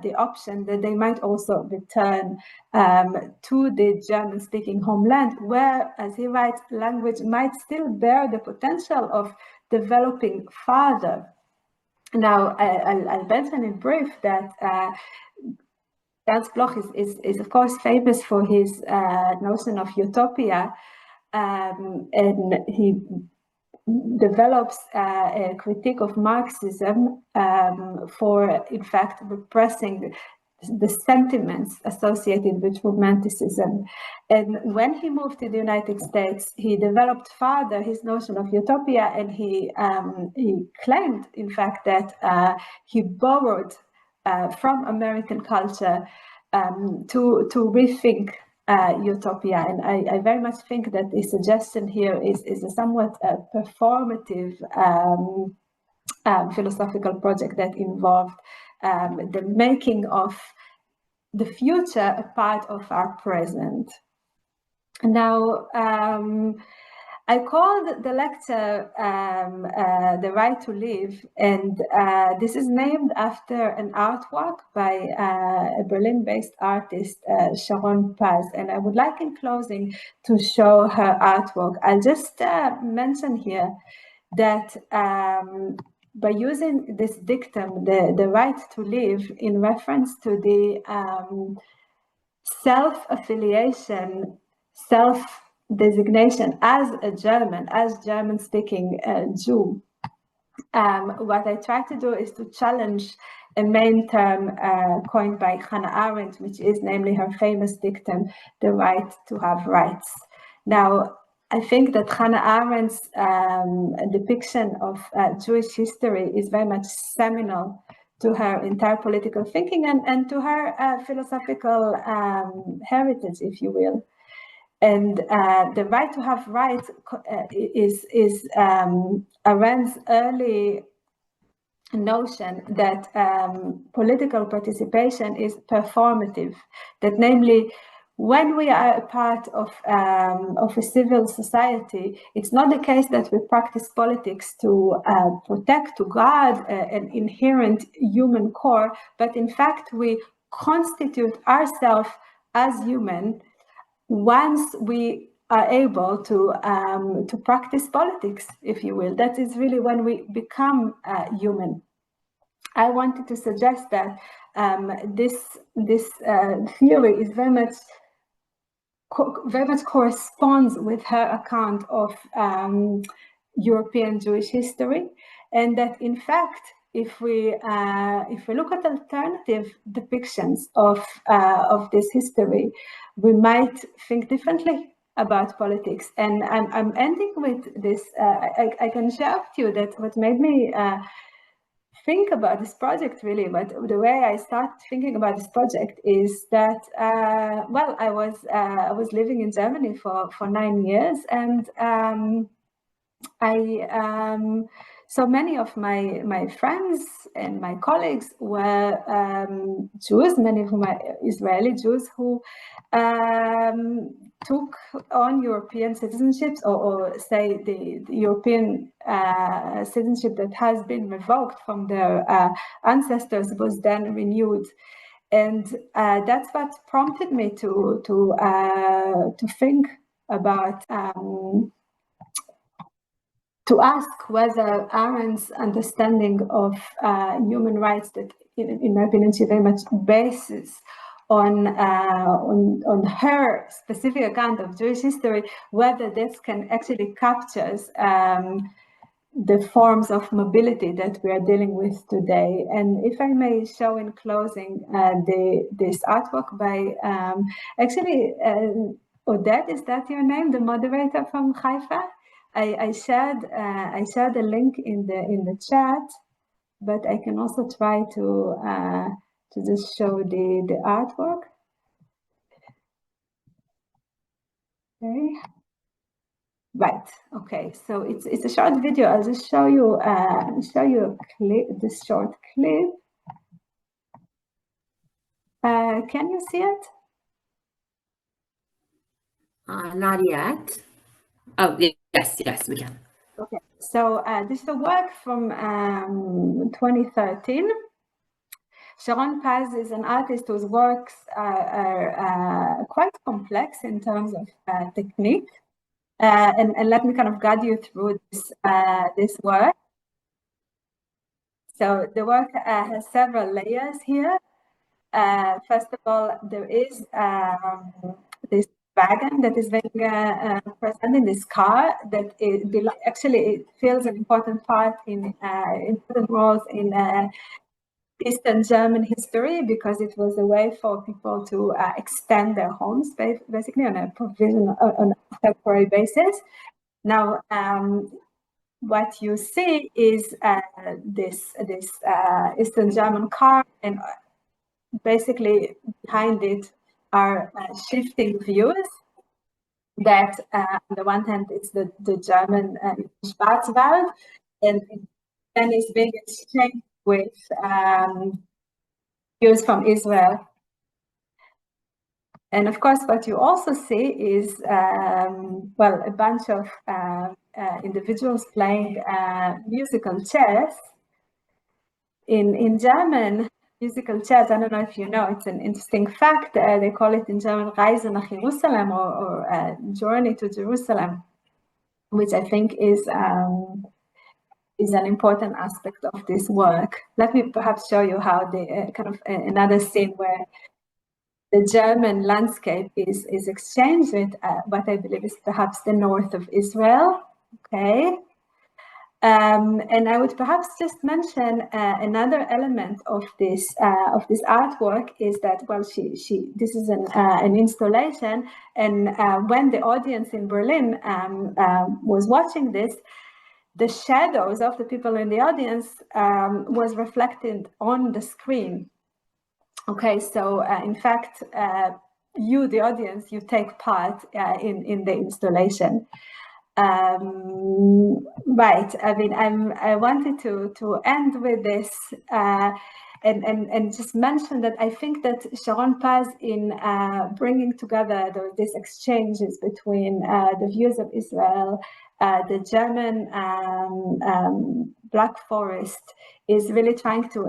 the option that they might also return to the German-speaking homeland, where, as he writes, language might still bear the potential of developing further. Now, I'll mention in brief that Ernst Bloch is of course famous for his notion of utopia, and he develops a critique of Marxism for, in fact, repressing the sentiments associated with Romanticism. And when he moved to the United States, he developed further his notion of utopia, and he claimed, in fact, that he borrowed from American culture to rethink utopia. And I very much think that the suggestion here is a somewhat performative philosophical project that involved the making of the future a part of our present. Now, I called the lecture The Right to Live, and this is named after an artwork by a Berlin-based artist, Sharon Paz. And I would like in closing to show her artwork. I'll just mention here that by using this dictum, the right to live, in reference to the self-affiliation, self-designation as a German, as German-speaking Jew, what I try to do is to challenge a main term coined by Hannah Arendt, which is namely her famous dictum, the right to have rights. Now, I think that Hannah Arendt's depiction of Jewish history is very much seminal to her entire political thinking and to her philosophical heritage, if you will. And the right to have rights is Arendt's early notion that political participation is performative, that namely when we are a part of a civil society, it's not the case that we practice politics to protect, to guard an inherent human core, but in fact we constitute ourselves as human once we are able to practice politics, if you will. That is really when we become human. I wanted to suggest that this theory is very much corresponds with her account of European Jewish history, and that in fact, if we look at alternative depictions of this history, we might think differently about politics. And I'm ending with this. I can share with you that what made me think about this project really, but the way I started thinking about this project is that well, I was living in Germany for 9 years, and so many of my friends and my colleagues were Jews, many of whom are Israeli Jews who took on European citizenships, or say the European citizenship that has been revoked from their ancestors was then renewed. And that's what prompted me to think about to ask whether Arendt's understanding of human rights, that in my opinion she very much bases on her specific account of Jewish history, whether this can actually captures the forms of mobility that we are dealing with today. And if I may show in closing this artwork by actually Odette, is that your name, the moderator from Haifa? I shared a link in the chat, but I can also try to just show the artwork. Okay. Right. Okay. So it's a short video. I'll just show you a clip. This short clip. Can you see it? Not yet. Oh, yes, we can. Okay. So this is a work from 2013. Sharon Paz is an artist whose works are quite complex in terms of technique. And let me kind of guide you through this work. So the work has several layers here. First of all, there is this wagon that is being present in this car that actually it fills an important part in important roles in Eastern German history, because it was a way for people to extend their homes, basically on a on a temporary basis. Now, what you see is this Eastern German car, and basically behind it are shifting views that on the one hand it's the German Schwarzwald, and then it's being exchanged with views from Israel. And of course, what you also see is, well, a bunch of individuals playing musical chairs. In German, musical chairs, I don't know if you know, it's an interesting fact. They call it in German Reise nach Jerusalem, or Journey to Jerusalem, which I think is an important aspect of this work. Let me perhaps show you how the kind of another scene where the German landscape is exchanged with what I believe is perhaps the north of Israel. Okay. And I would perhaps just mention another element of this artwork is that, well, this is an installation, and when the audience in Berlin was watching this, the shadows of the people in the audience was reflected on the screen. Okay, so in fact, you, the audience, you take part in the installation. Right. I mean, I wanted to end with this. and just mention that I think that Sharon Paz, in bringing together these exchanges between the views of Israel, the German Black Forest, is really trying to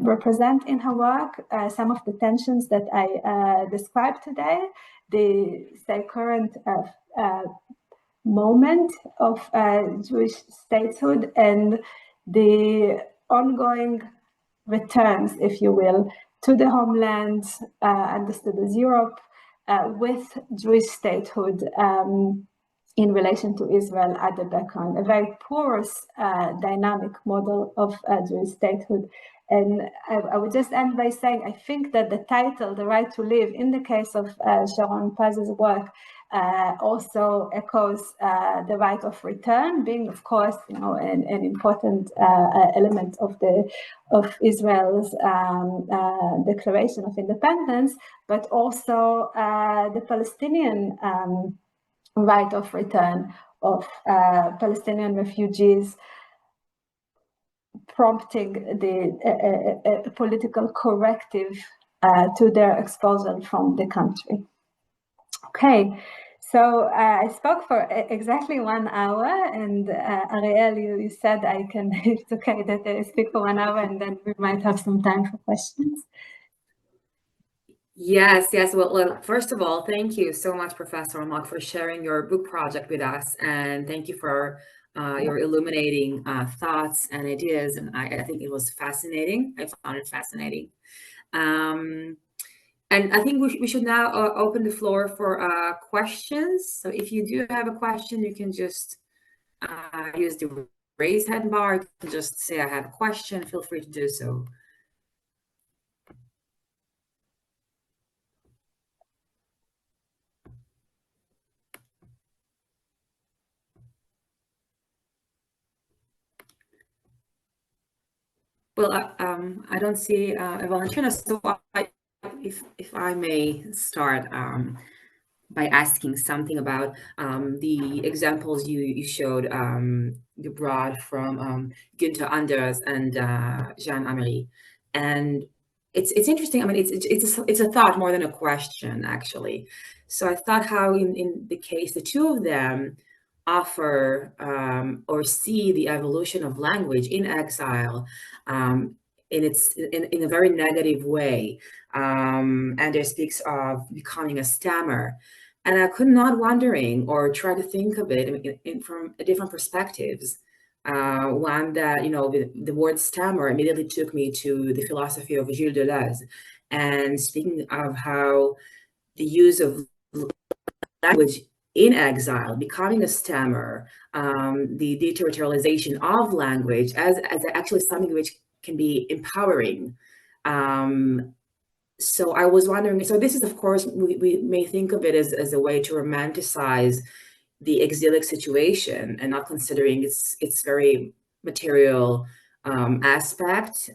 represent in her work some of the tensions that I described today, the, say, current moment of Jewish statehood and the ongoing returns, if you will, to the homeland, understood as Europe, with Jewish statehood in relation to Israel at the background, a very porous dynamic model of Jewish statehood. And I would just end by saying, I think that the title, The Right to Live, in the case of Sharon Paz's work, also echoes the right of return, being, of course, an important element of Israel's declaration of independence, but also the Palestinian right of return of Palestinian refugees, prompting the political corrective to their expulsion from the country. Okay, so I spoke for exactly 1 hour, and Ariel, you said it's okay that I speak for 1 hour, and then we might have some time for questions. Yes. Well, first of all, thank you so much, Professor Almog, for sharing your book project with us, and thank you for your illuminating thoughts and ideas. And I think it was fascinating. I found it fascinating. And I think we should now open the floor for questions. So if you do have a question, you can just use the raise hand bar. You can just say, I have a question. Feel free to do so. Well, I don't see Valentina, so if I may start by asking something about the examples you showed, you brought from Günther Anders and Jean Améry, and it's interesting. I mean, it's a thought more than a question, actually. So I thought how in the case the two of them offer or see the evolution of language in exile in a very negative way. Anders speaks of becoming a stammer. And I could not wondering or try to think of it from different perspectives. One that, the word stammer immediately took me to the philosophy of Gilles Deleuze. And speaking of how the use of language in exile, becoming a stammer, the deterritorialization of language as actually something which can be empowering. So I was wondering, so this is, of course, we may think of it as a way to romanticize the exilic situation and not considering its very material aspect,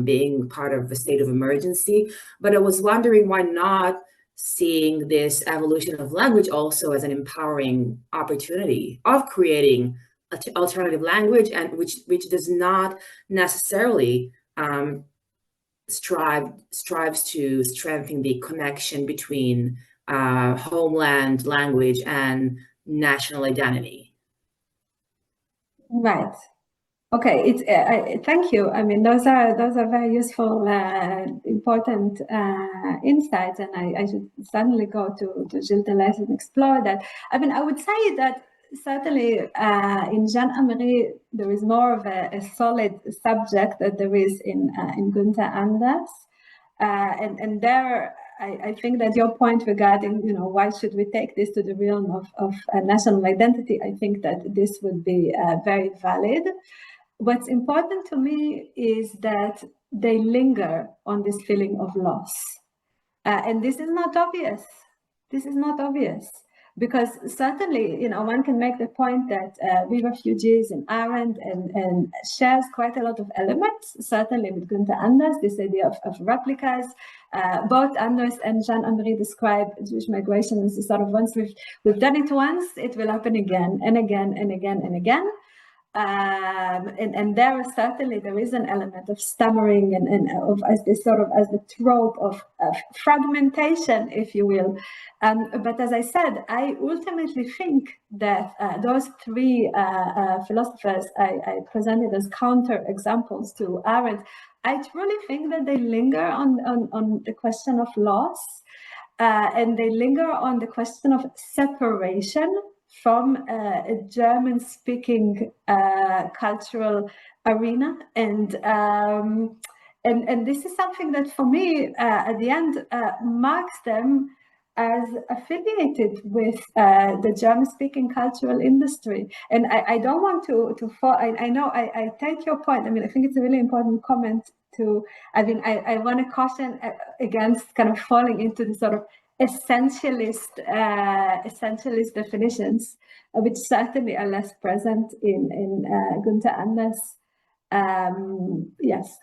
being part of a state of emergency. But I was wondering why not seeing this evolution of language also as an empowering opportunity of creating alternative language, and which does not necessarily strives to strengthen the connection between homeland language and national identity. Right. Okay. Thank you. I mean, those are very useful, important insights, and I should certainly go to Gilles Deleuze and explore that. I mean, I would say that certainly in Jean Améry there is more of a solid subject that there is in Günther Anders, and there I think that your point regarding why should we take this to the realm of national identity, I think that this would be very valid. What's important to me is that they linger on this feeling of loss, and this is not obvious. This is not obvious. Because certainly, one can make the point that We Refugees and Arendt and shares quite a lot of elements, certainly with Günther Anders, this idea of replicas. Both Anders and Jean Améry describe Jewish migration as a sort of once we've done it once, it will happen again and again and again and again. and there certainly there is an element of stammering and of as this sort of as the trope of fragmentation, if you will. But as I said, I ultimately think that those three philosophers I presented as counter examples to Arendt, I truly think that they linger on the question of loss, and they linger on the question of separation from a German-speaking cultural arena, and this is something that, for me, at the end, marks them as affiliated with the German-speaking cultural industry. And I don't want to fall. I know I take your point. I mean, I think it's a really important comment to. I mean, I want to caution against kind of falling into the sort of essentialist definitions, which certainly are less present in Günther Anders. Yes.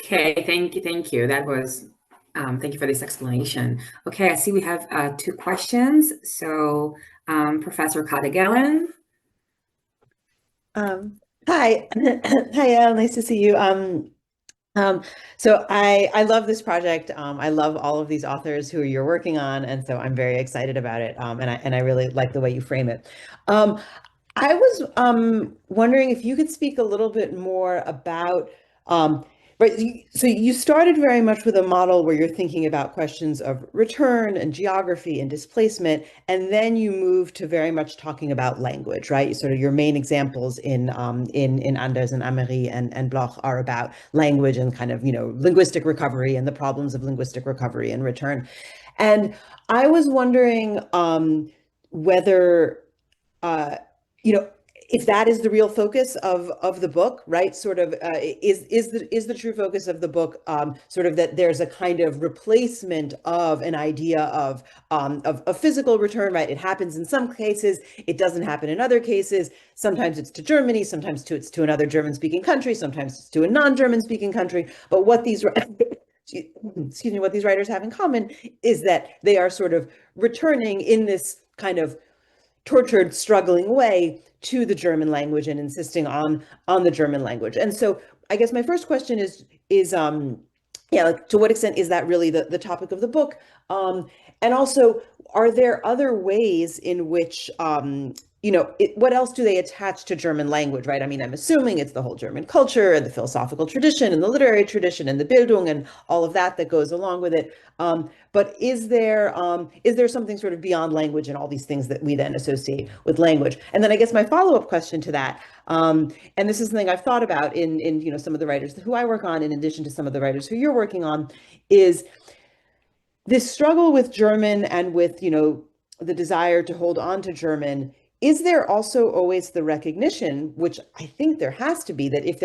Okay, thank you. That was thank you for this explanation. Okay, I see we have 2 questions. So, Professor Kadegelen. Hi, hi, Yael. Nice to see you. So I love this project. I love all of these authors who you're working on, and so I'm very excited about it. And I really like the way you frame it. I was wondering if you could speak a little bit more about right. So you started very much with a model where you're thinking about questions of return and geography and displacement, and then you moved to very much talking about language, right? Sort of your main examples in Anders and Améry and Bloch are about language and kind of, you know, linguistic recovery and the problems of linguistic recovery and return. And I was wondering whether you know, if that is the real focus of the book, right? Sort of is the true focus of the book sort of that there's a kind of replacement of an idea of physical return, right? It happens in some cases, it doesn't happen in other cases. Sometimes it's to Germany, sometimes it's to another German-speaking country, sometimes it's to a non-German-speaking country. But what these excuse me, what these writers have in common is that they are sort of returning in this kind of tortured, struggling way to the German language and insisting on the German language. And so I guess my first question is yeah, like, to what extent is that really the topic of the book? And also, are there other ways in which you know, what else do they attach to German language, right? I mean, I'm assuming it's the whole German culture and the philosophical tradition and the literary tradition and the Bildung and all of that goes along with it. But is there something sort of beyond language and all these things that we then associate with language? And then I guess my follow-up question to that, and this is something I've thought about in you know, some of the writers who I work on, in addition to some of the writers who you're working on, is this struggle with German and with, you know, the desire to hold on to German. Is there also always the recognition, which I think there has to be, that if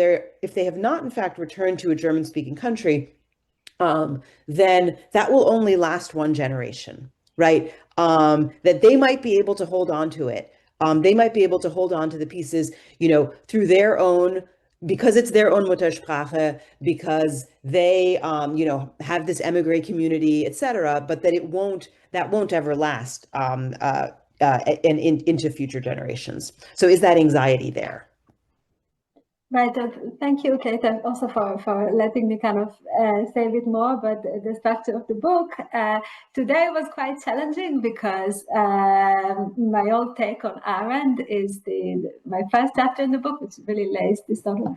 they have not in fact returned to a German-speaking country, then that will only last one generation, right? That they might be able to hold on to it. They might be able to hold on to the pieces, you know, through their own, because it's their own Muttersprache, because they, you know, have this emigre community, etc. But that won't ever last and into future generations. So is that anxiety there? Right. Thank you, Kate, also for letting me kind of say a bit more about the structure of the book. Today was quite challenging because my old take on Arendt is my first chapter in the book, which really lays this sort of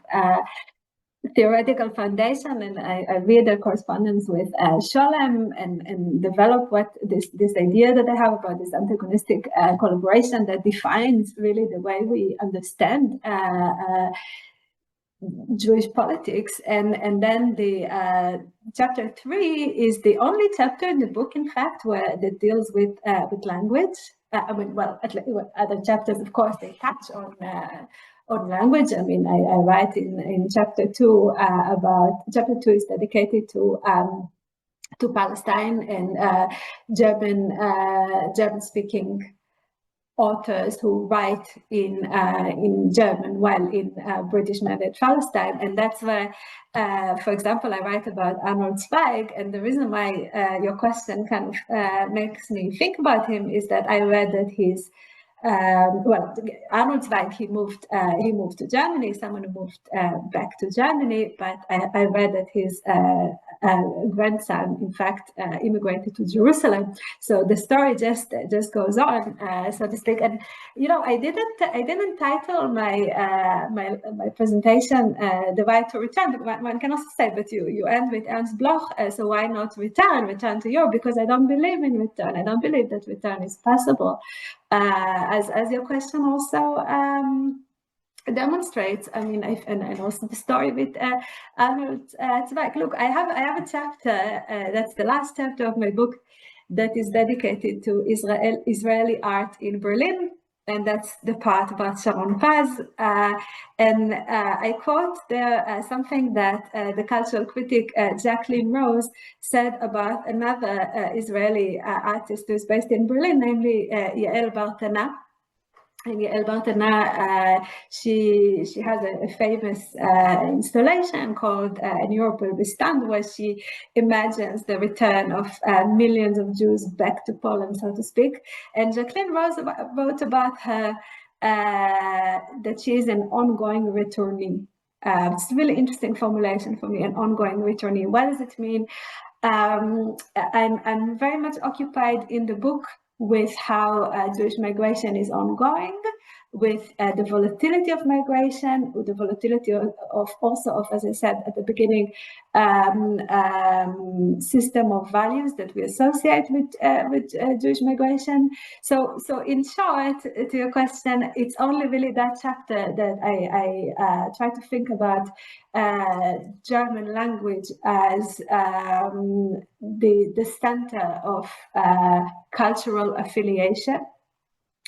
theoretical foundation, and I read the correspondence with Scholem and develop what this idea that I have about this antagonistic collaboration that defines really the way we understand Jewish politics, and then the chapter 3 is the only chapter in the book, in fact, that deals with language. I mean, well, other chapters, of course, they touch on language. I mean, I write in chapter 2 about chapter 2 is dedicated to Palestine and German speaking authors who write in German while in British Mandate Palestine, and that's where, for example, I write about Arnold Zweig, and the reason why your question kind of makes me think about him is that I read that he's Arnold Zweig, he moved to Germany. Someone who moved back to Germany, but I read that his grandson, in fact, immigrated to Jerusalem. So the story just goes on, so to speak. And I didn't title my presentation "The Right to Return." One can also say, but you end with Ernst Bloch, so why not return to Europe? Because I don't believe in return. I don't believe that return is possible. As your question also demonstrates, I mean, and also the story with Arnold Zweig. Look, I have a chapter that's the last chapter of my book that is dedicated to Israeli art in Berlin, and that's the part about Sharon Paz. And I quote there something that the cultural critic Jacqueline Rose said about another Israeli artist who's based in Berlin, namely Yael Bartana. And Yael Bartana, she has a famous installation called "In Europe Will Be Stunned," where she imagines the return of millions of Jews back to Poland, so to speak. And Jacqueline Rose wrote about her that she is an ongoing returnee. It's a really interesting formulation for me, an ongoing returnee. What does it mean? I'm very much occupied in the book with how Jewish migration is ongoing, with the volatility of migration, with the volatility of as I said at the beginning, system of values that we associate with Jewish migration. So in short, to your question, it's only really that chapter that I try to think about German language as the center of cultural affiliation,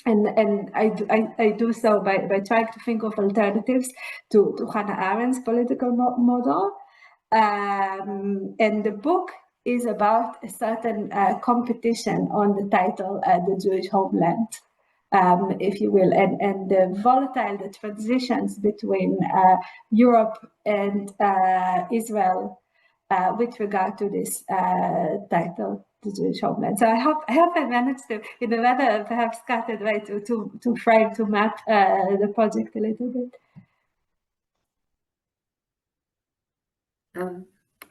and I do so by trying to think of alternatives to Hannah Arendt's political model, and the book is about a certain competition on the title "The Jewish Homeland," if you will, and the the transitions between Europe and Israel with regard to this title, "The Jewish Homeland." So I hope I managed to, in a rather perhaps scattered way, to frame, to map the project a little bit.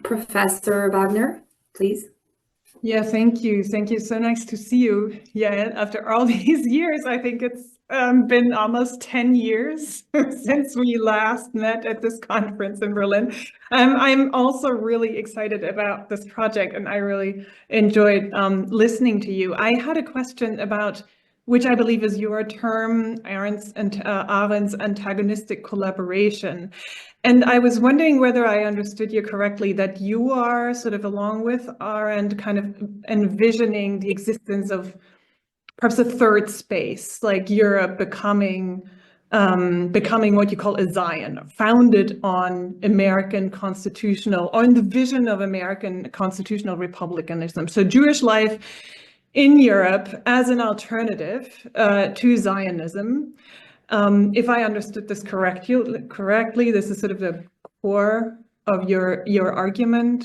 Professor Wagner, please. Yeah, thank you. Thank you. So nice to see you. Yeah, after all these years, I think it's been almost 10 years since we last met at this conference in Berlin. I'm also really excited about this project, and I really enjoyed listening to you. I had a question about, which I believe is your term, Arendt's antagonistic collaboration. And I was wondering whether I understood you correctly, that you are sort of, along with Arendt, kind of envisioning the existence of perhaps a third space, like Europe becoming what you call a Zion, founded on American constitutional, or in the vision of American constitutional republicanism. So Jewish life in Europe as an alternative to Zionism. If I understood this correctly, this is sort of the core of your argument.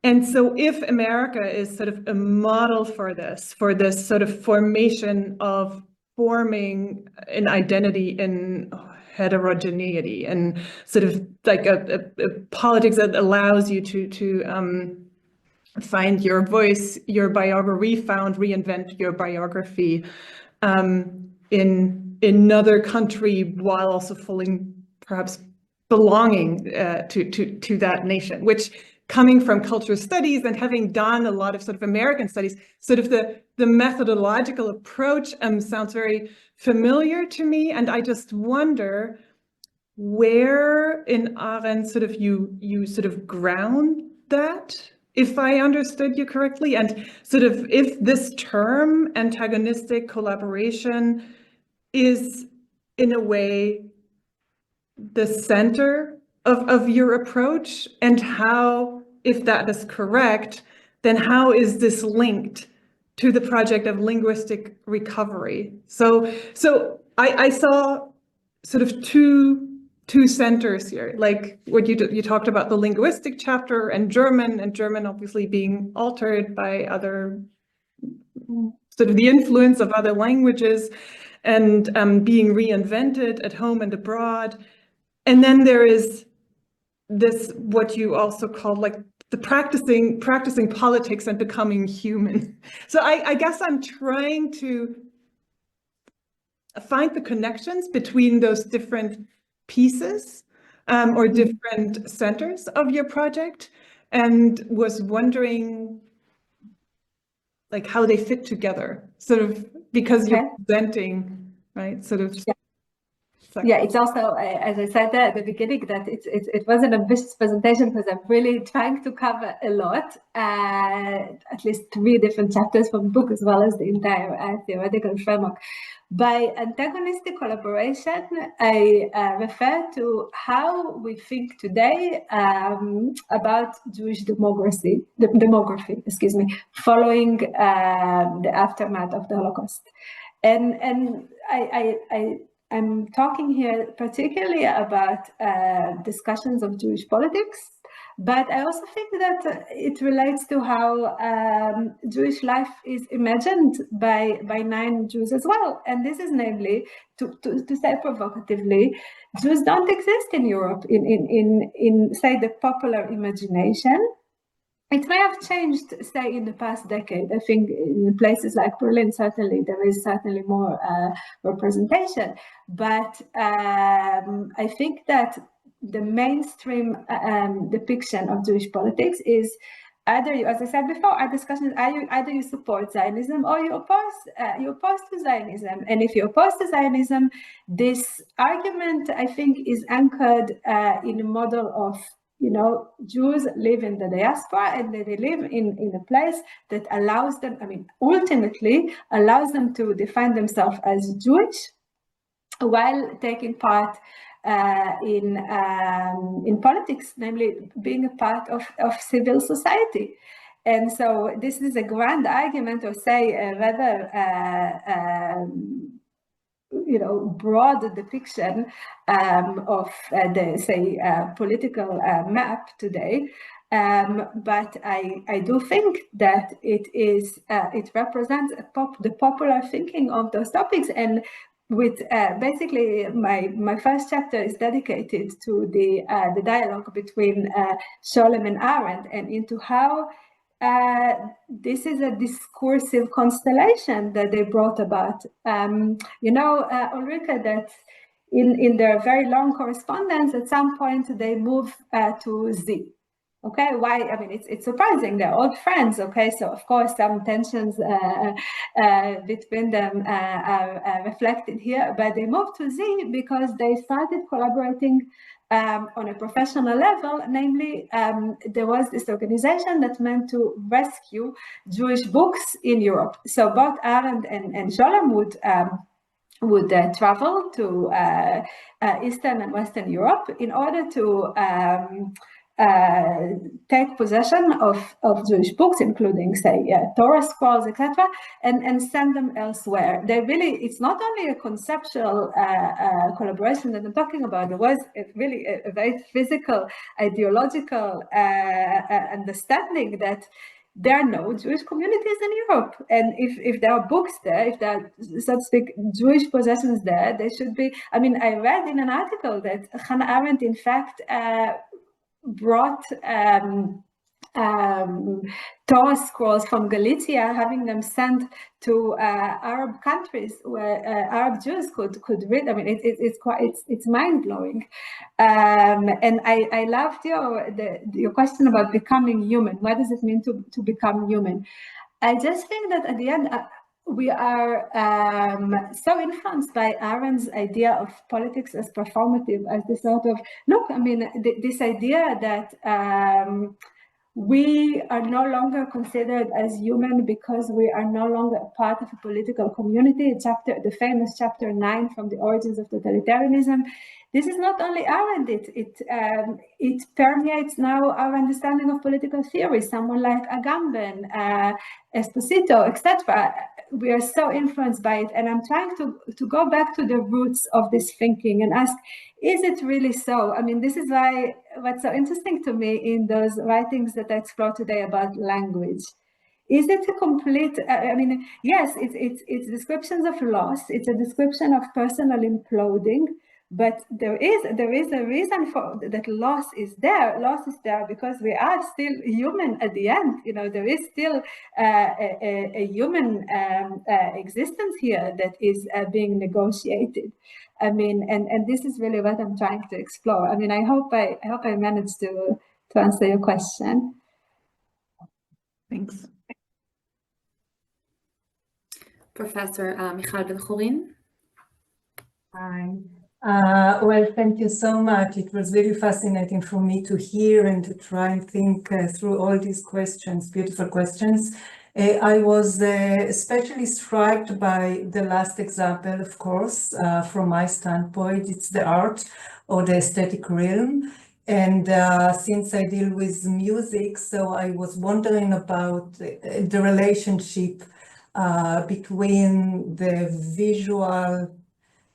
And so if America is sort of a model for this sort of formation of forming an identity in heterogeneity, and sort of like a politics that allows you to find your voice, your biography, reinvent your biography in another country, while also feeling perhaps belonging to that nation, which, coming from cultural studies and having done a lot of sort of American studies, sort of the methodological approach sounds very familiar to me. And I just wonder where in Arendt sort of you sort of ground that, if I understood you correctly, and sort of if this term antagonistic collaboration is in a way the center of your approach, and how, if that is correct, then how is this linked to the project of linguistic recovery. So I saw sort of two centers here, like what you talked about, the linguistic chapter and German obviously being altered by other, sort of the influence of other languages, and being reinvented at home and abroad. And then there is this, what you also called like the practicing politics and becoming human. So I guess I'm trying to find the connections between those different pieces or different centers of your project, and was wondering like how they fit together, sort of, because you're presenting, right, sort of. Yeah, it's also, as I said at the beginning, that it was an ambitious presentation because I'm really trying to cover a lot, at least 3 different chapters from the book, as well as the entire theoretical framework. By antagonistic collaboration, I refer to how we think today about Jewish demography, following the aftermath of the Holocaust. And I'm talking here particularly about discussions of Jewish politics, but I also think that it relates to how Jewish life is imagined by non-Jews as well. And this is namely, to say provocatively, Jews don't exist in Europe in say the popular imagination. It may have changed, say, in the past decade. I think in places like Berlin, certainly, there is certainly more representation. But I think that the mainstream depiction of Jewish politics is either, as I said before, our discussion is either you support Zionism or you oppose to Zionism. And if you oppose to Zionism, this argument, I think, is anchored in a model of, Jews live in the diaspora and they live in a place that allows them, ultimately allows them to define themselves as Jewish while taking part in politics, namely being a part of civil society. And so this is a grand argument, or say rather broad depiction of the, say, political map today. But I do think that it represents the popular thinking of those topics. And with basically my first chapter is dedicated to the dialogue between Scholem and Arendt, and into how this is a discursive constellation that they brought about. Ulrike, that in their very long correspondence, at some point they move to Z. Okay, why? It's surprising. They're old friends. Okay, so of course some tensions between them are reflected here. But they moved to Z because they started collaborating on a professional level. Namely, there was this organization that meant to rescue Jewish books in Europe. So both Arendt and Scholem would travel to Eastern and Western Europe in order to take possession of Jewish books, including, say, Torah scrolls, etc., and send them elsewhere. It's not only a conceptual collaboration that I'm talking about. There was really a very physical, ideological understanding that there are no Jewish communities in Europe, and if there are books there, if there are, so to speak, Jewish possessions there, they should be. I read in an article that Hannah Arendt, in fact, brought Torah scrolls from Galicia, having them sent to Arab countries where Arab Jews could read. It's mind blowing. And I loved your question about becoming human. What does it mean to become human? I just think that at the end, we are so influenced by Arendt's idea of politics as performative, as this sort of, this idea that we are no longer considered as human because we are no longer a part of a political community. The famous chapter 9 from The Origins of Totalitarianism. This is not only Arendt, it permeates now our understanding of political theory. Someone like Agamben, Esposito, etc. We are so influenced by it, and I'm trying to go back to the roots of this thinking and ask, is it really so? I mean, this is why what's so interesting to me in those writings that I explore today about language. Is it a complete, I mean, yes, it's descriptions of loss, it's a description of personal imploding, but there is a reason for that. Loss is there. Loss is there because we are still human at the end. You know, there is still a human existence here that is being negotiated. I mean, and this is really what I'm trying to explore. I mean, I hope I managed to answer your question. Thanks. Professor Michal Ben-Chorin. Hi. Well, thank you so much. It was really fascinating for me to hear and to try and think through all these questions, beautiful questions. I was especially struck by the last example, of course, from my standpoint. It's the art or the aesthetic realm. And since I deal with music, so I was wondering about the relationship between the visual.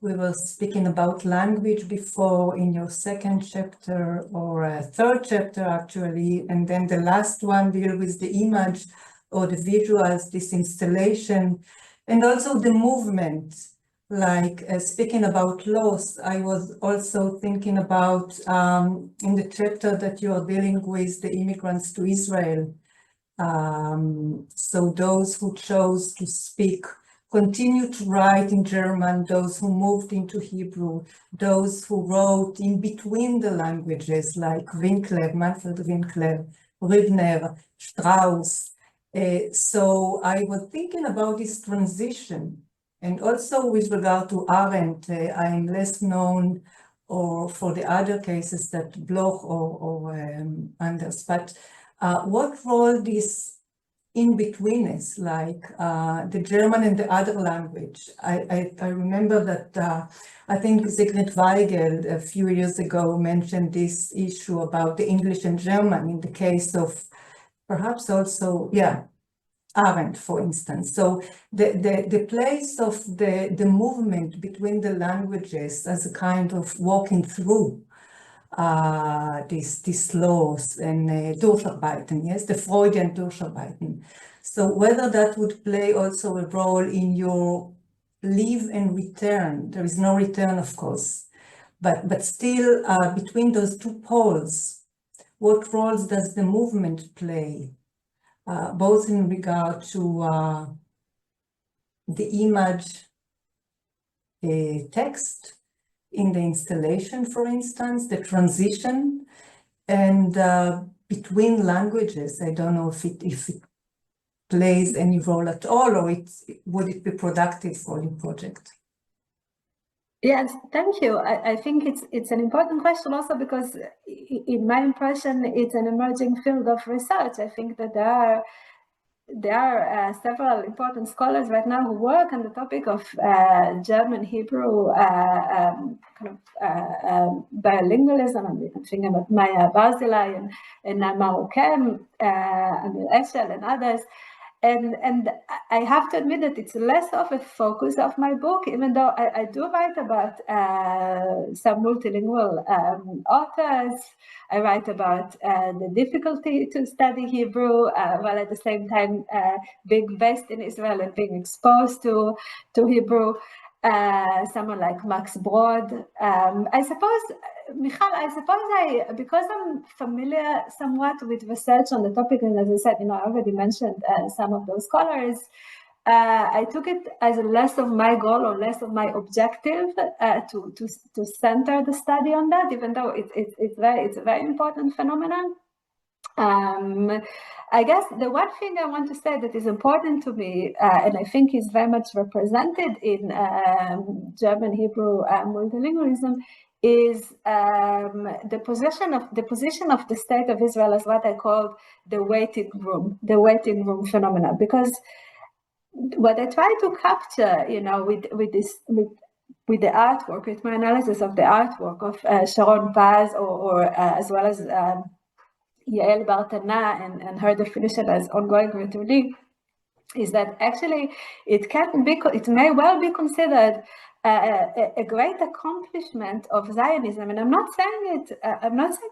We were speaking about language before in your second chapter, or third chapter actually, and then the last one deal with the image or the visuals, this installation, and also the movement. Like speaking about loss, I was also thinking about in the chapter that you are dealing with the immigrants to Israel. So those who chose to speak, continue to write in German, those who moved into Hebrew, those who wrote in between the languages like Winkler, Manfred Winkler, Rübner, Strauss. So I was thinking about this transition, and also with regard to Arendt, I am less known or for the other cases that Bloch or others, but what role this in-betweenness, like the German and the other language. I remember that I think Sigrid Weigel a few years ago mentioned this issue about the English and German in the case of perhaps also, Arendt, for instance. So the place of the movement between the languages as a kind of walking through these laws and Durcharbeiten, yes, the Freudian Durcharbeiten. So whether that would play also a role in your leave and return, there is no return, of course, but still between those two poles, what roles does the movement play, both in regard to the image, text, in the installation, for instance, the transition, and between languages. I don't know if it plays any role at all, or would it be productive for your project? Yes, thank you. I think it's an important question also because in my impression, it's an emerging field of research. I think that there are several important scholars right now who work on the topic of German Hebrew bilingualism. I'm thinking about Maya Barzilai and Mao Kem, Amir Eshel, and others. And I have to admit that it's less of a focus of my book, even though I do write about some multilingual authors. I write about the difficulty to study Hebrew, while at the same time being based in Israel and being exposed to Hebrew. Someone like Max Brod. I suppose, Michal, because I'm familiar somewhat with research on the topic, and as I said, I already mentioned some of those scholars, I took it as less of my goal or less of my objective to center the study on that, even though it's a very important phenomenon. I guess the one thing I want to say that is important to me, and I think is very much represented in German Hebrew multilingualism, is the position of the state of Israel as what I call the waiting room phenomena. Because what I try to capture, with the artwork, with my analysis of the artwork of Sharon Paz, or as well as Yael Bartana and her definition as ongoing returning, is that actually it may well be considered a great accomplishment of Zionism, and I'm not saying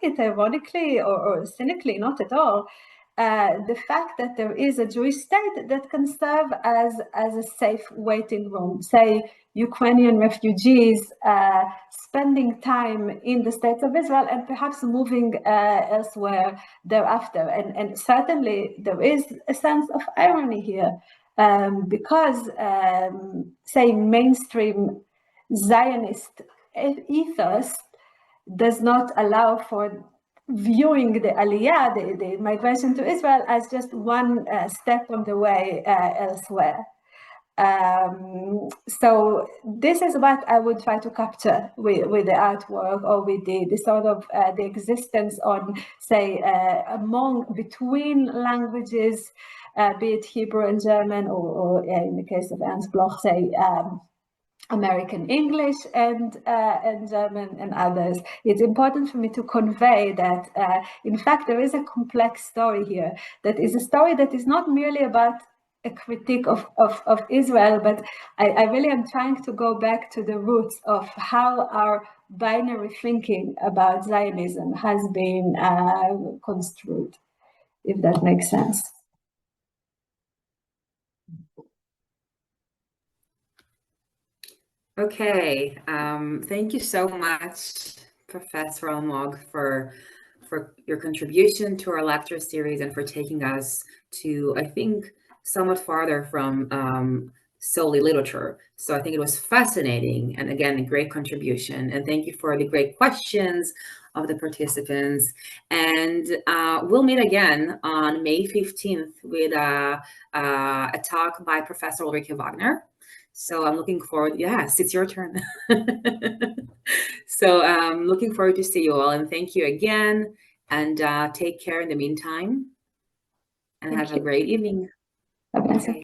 it ironically or cynically, not at all. The fact that there is a Jewish state that can serve as a safe waiting room, say Ukrainian refugees spending time in the states of Israel and perhaps moving elsewhere thereafter. And certainly there is a sense of irony here, because say mainstream Zionist ethos does not allow for viewing the Aliyah, the migration to Israel, as just one step on the way elsewhere. So this is what I would try to capture with the artwork, or with the sort of the existence on, say, between languages, be it Hebrew and German, or in the case of Ernst Bloch, say, American English and German and others. It's important for me to convey that, in fact, there is a complex story here, that is a story that is not merely about a critique of Israel, but I really am trying to go back to the roots of how our binary thinking about Zionism has been construed, if that makes sense. Okay, thank you so much, Professor Almog, for your contribution to our lecture series and for taking us to, I think, somewhat farther from solely literature. So I think it was fascinating, and again, a great contribution. And thank you for the great questions of the participants. And we'll meet again on May 15th with a talk by Professor Ulrike Wagner. So I'm looking forward. Yes, it's your turn. So I'm looking forward to see you all, and thank you again. And take care in the meantime, and have a great evening. Okay.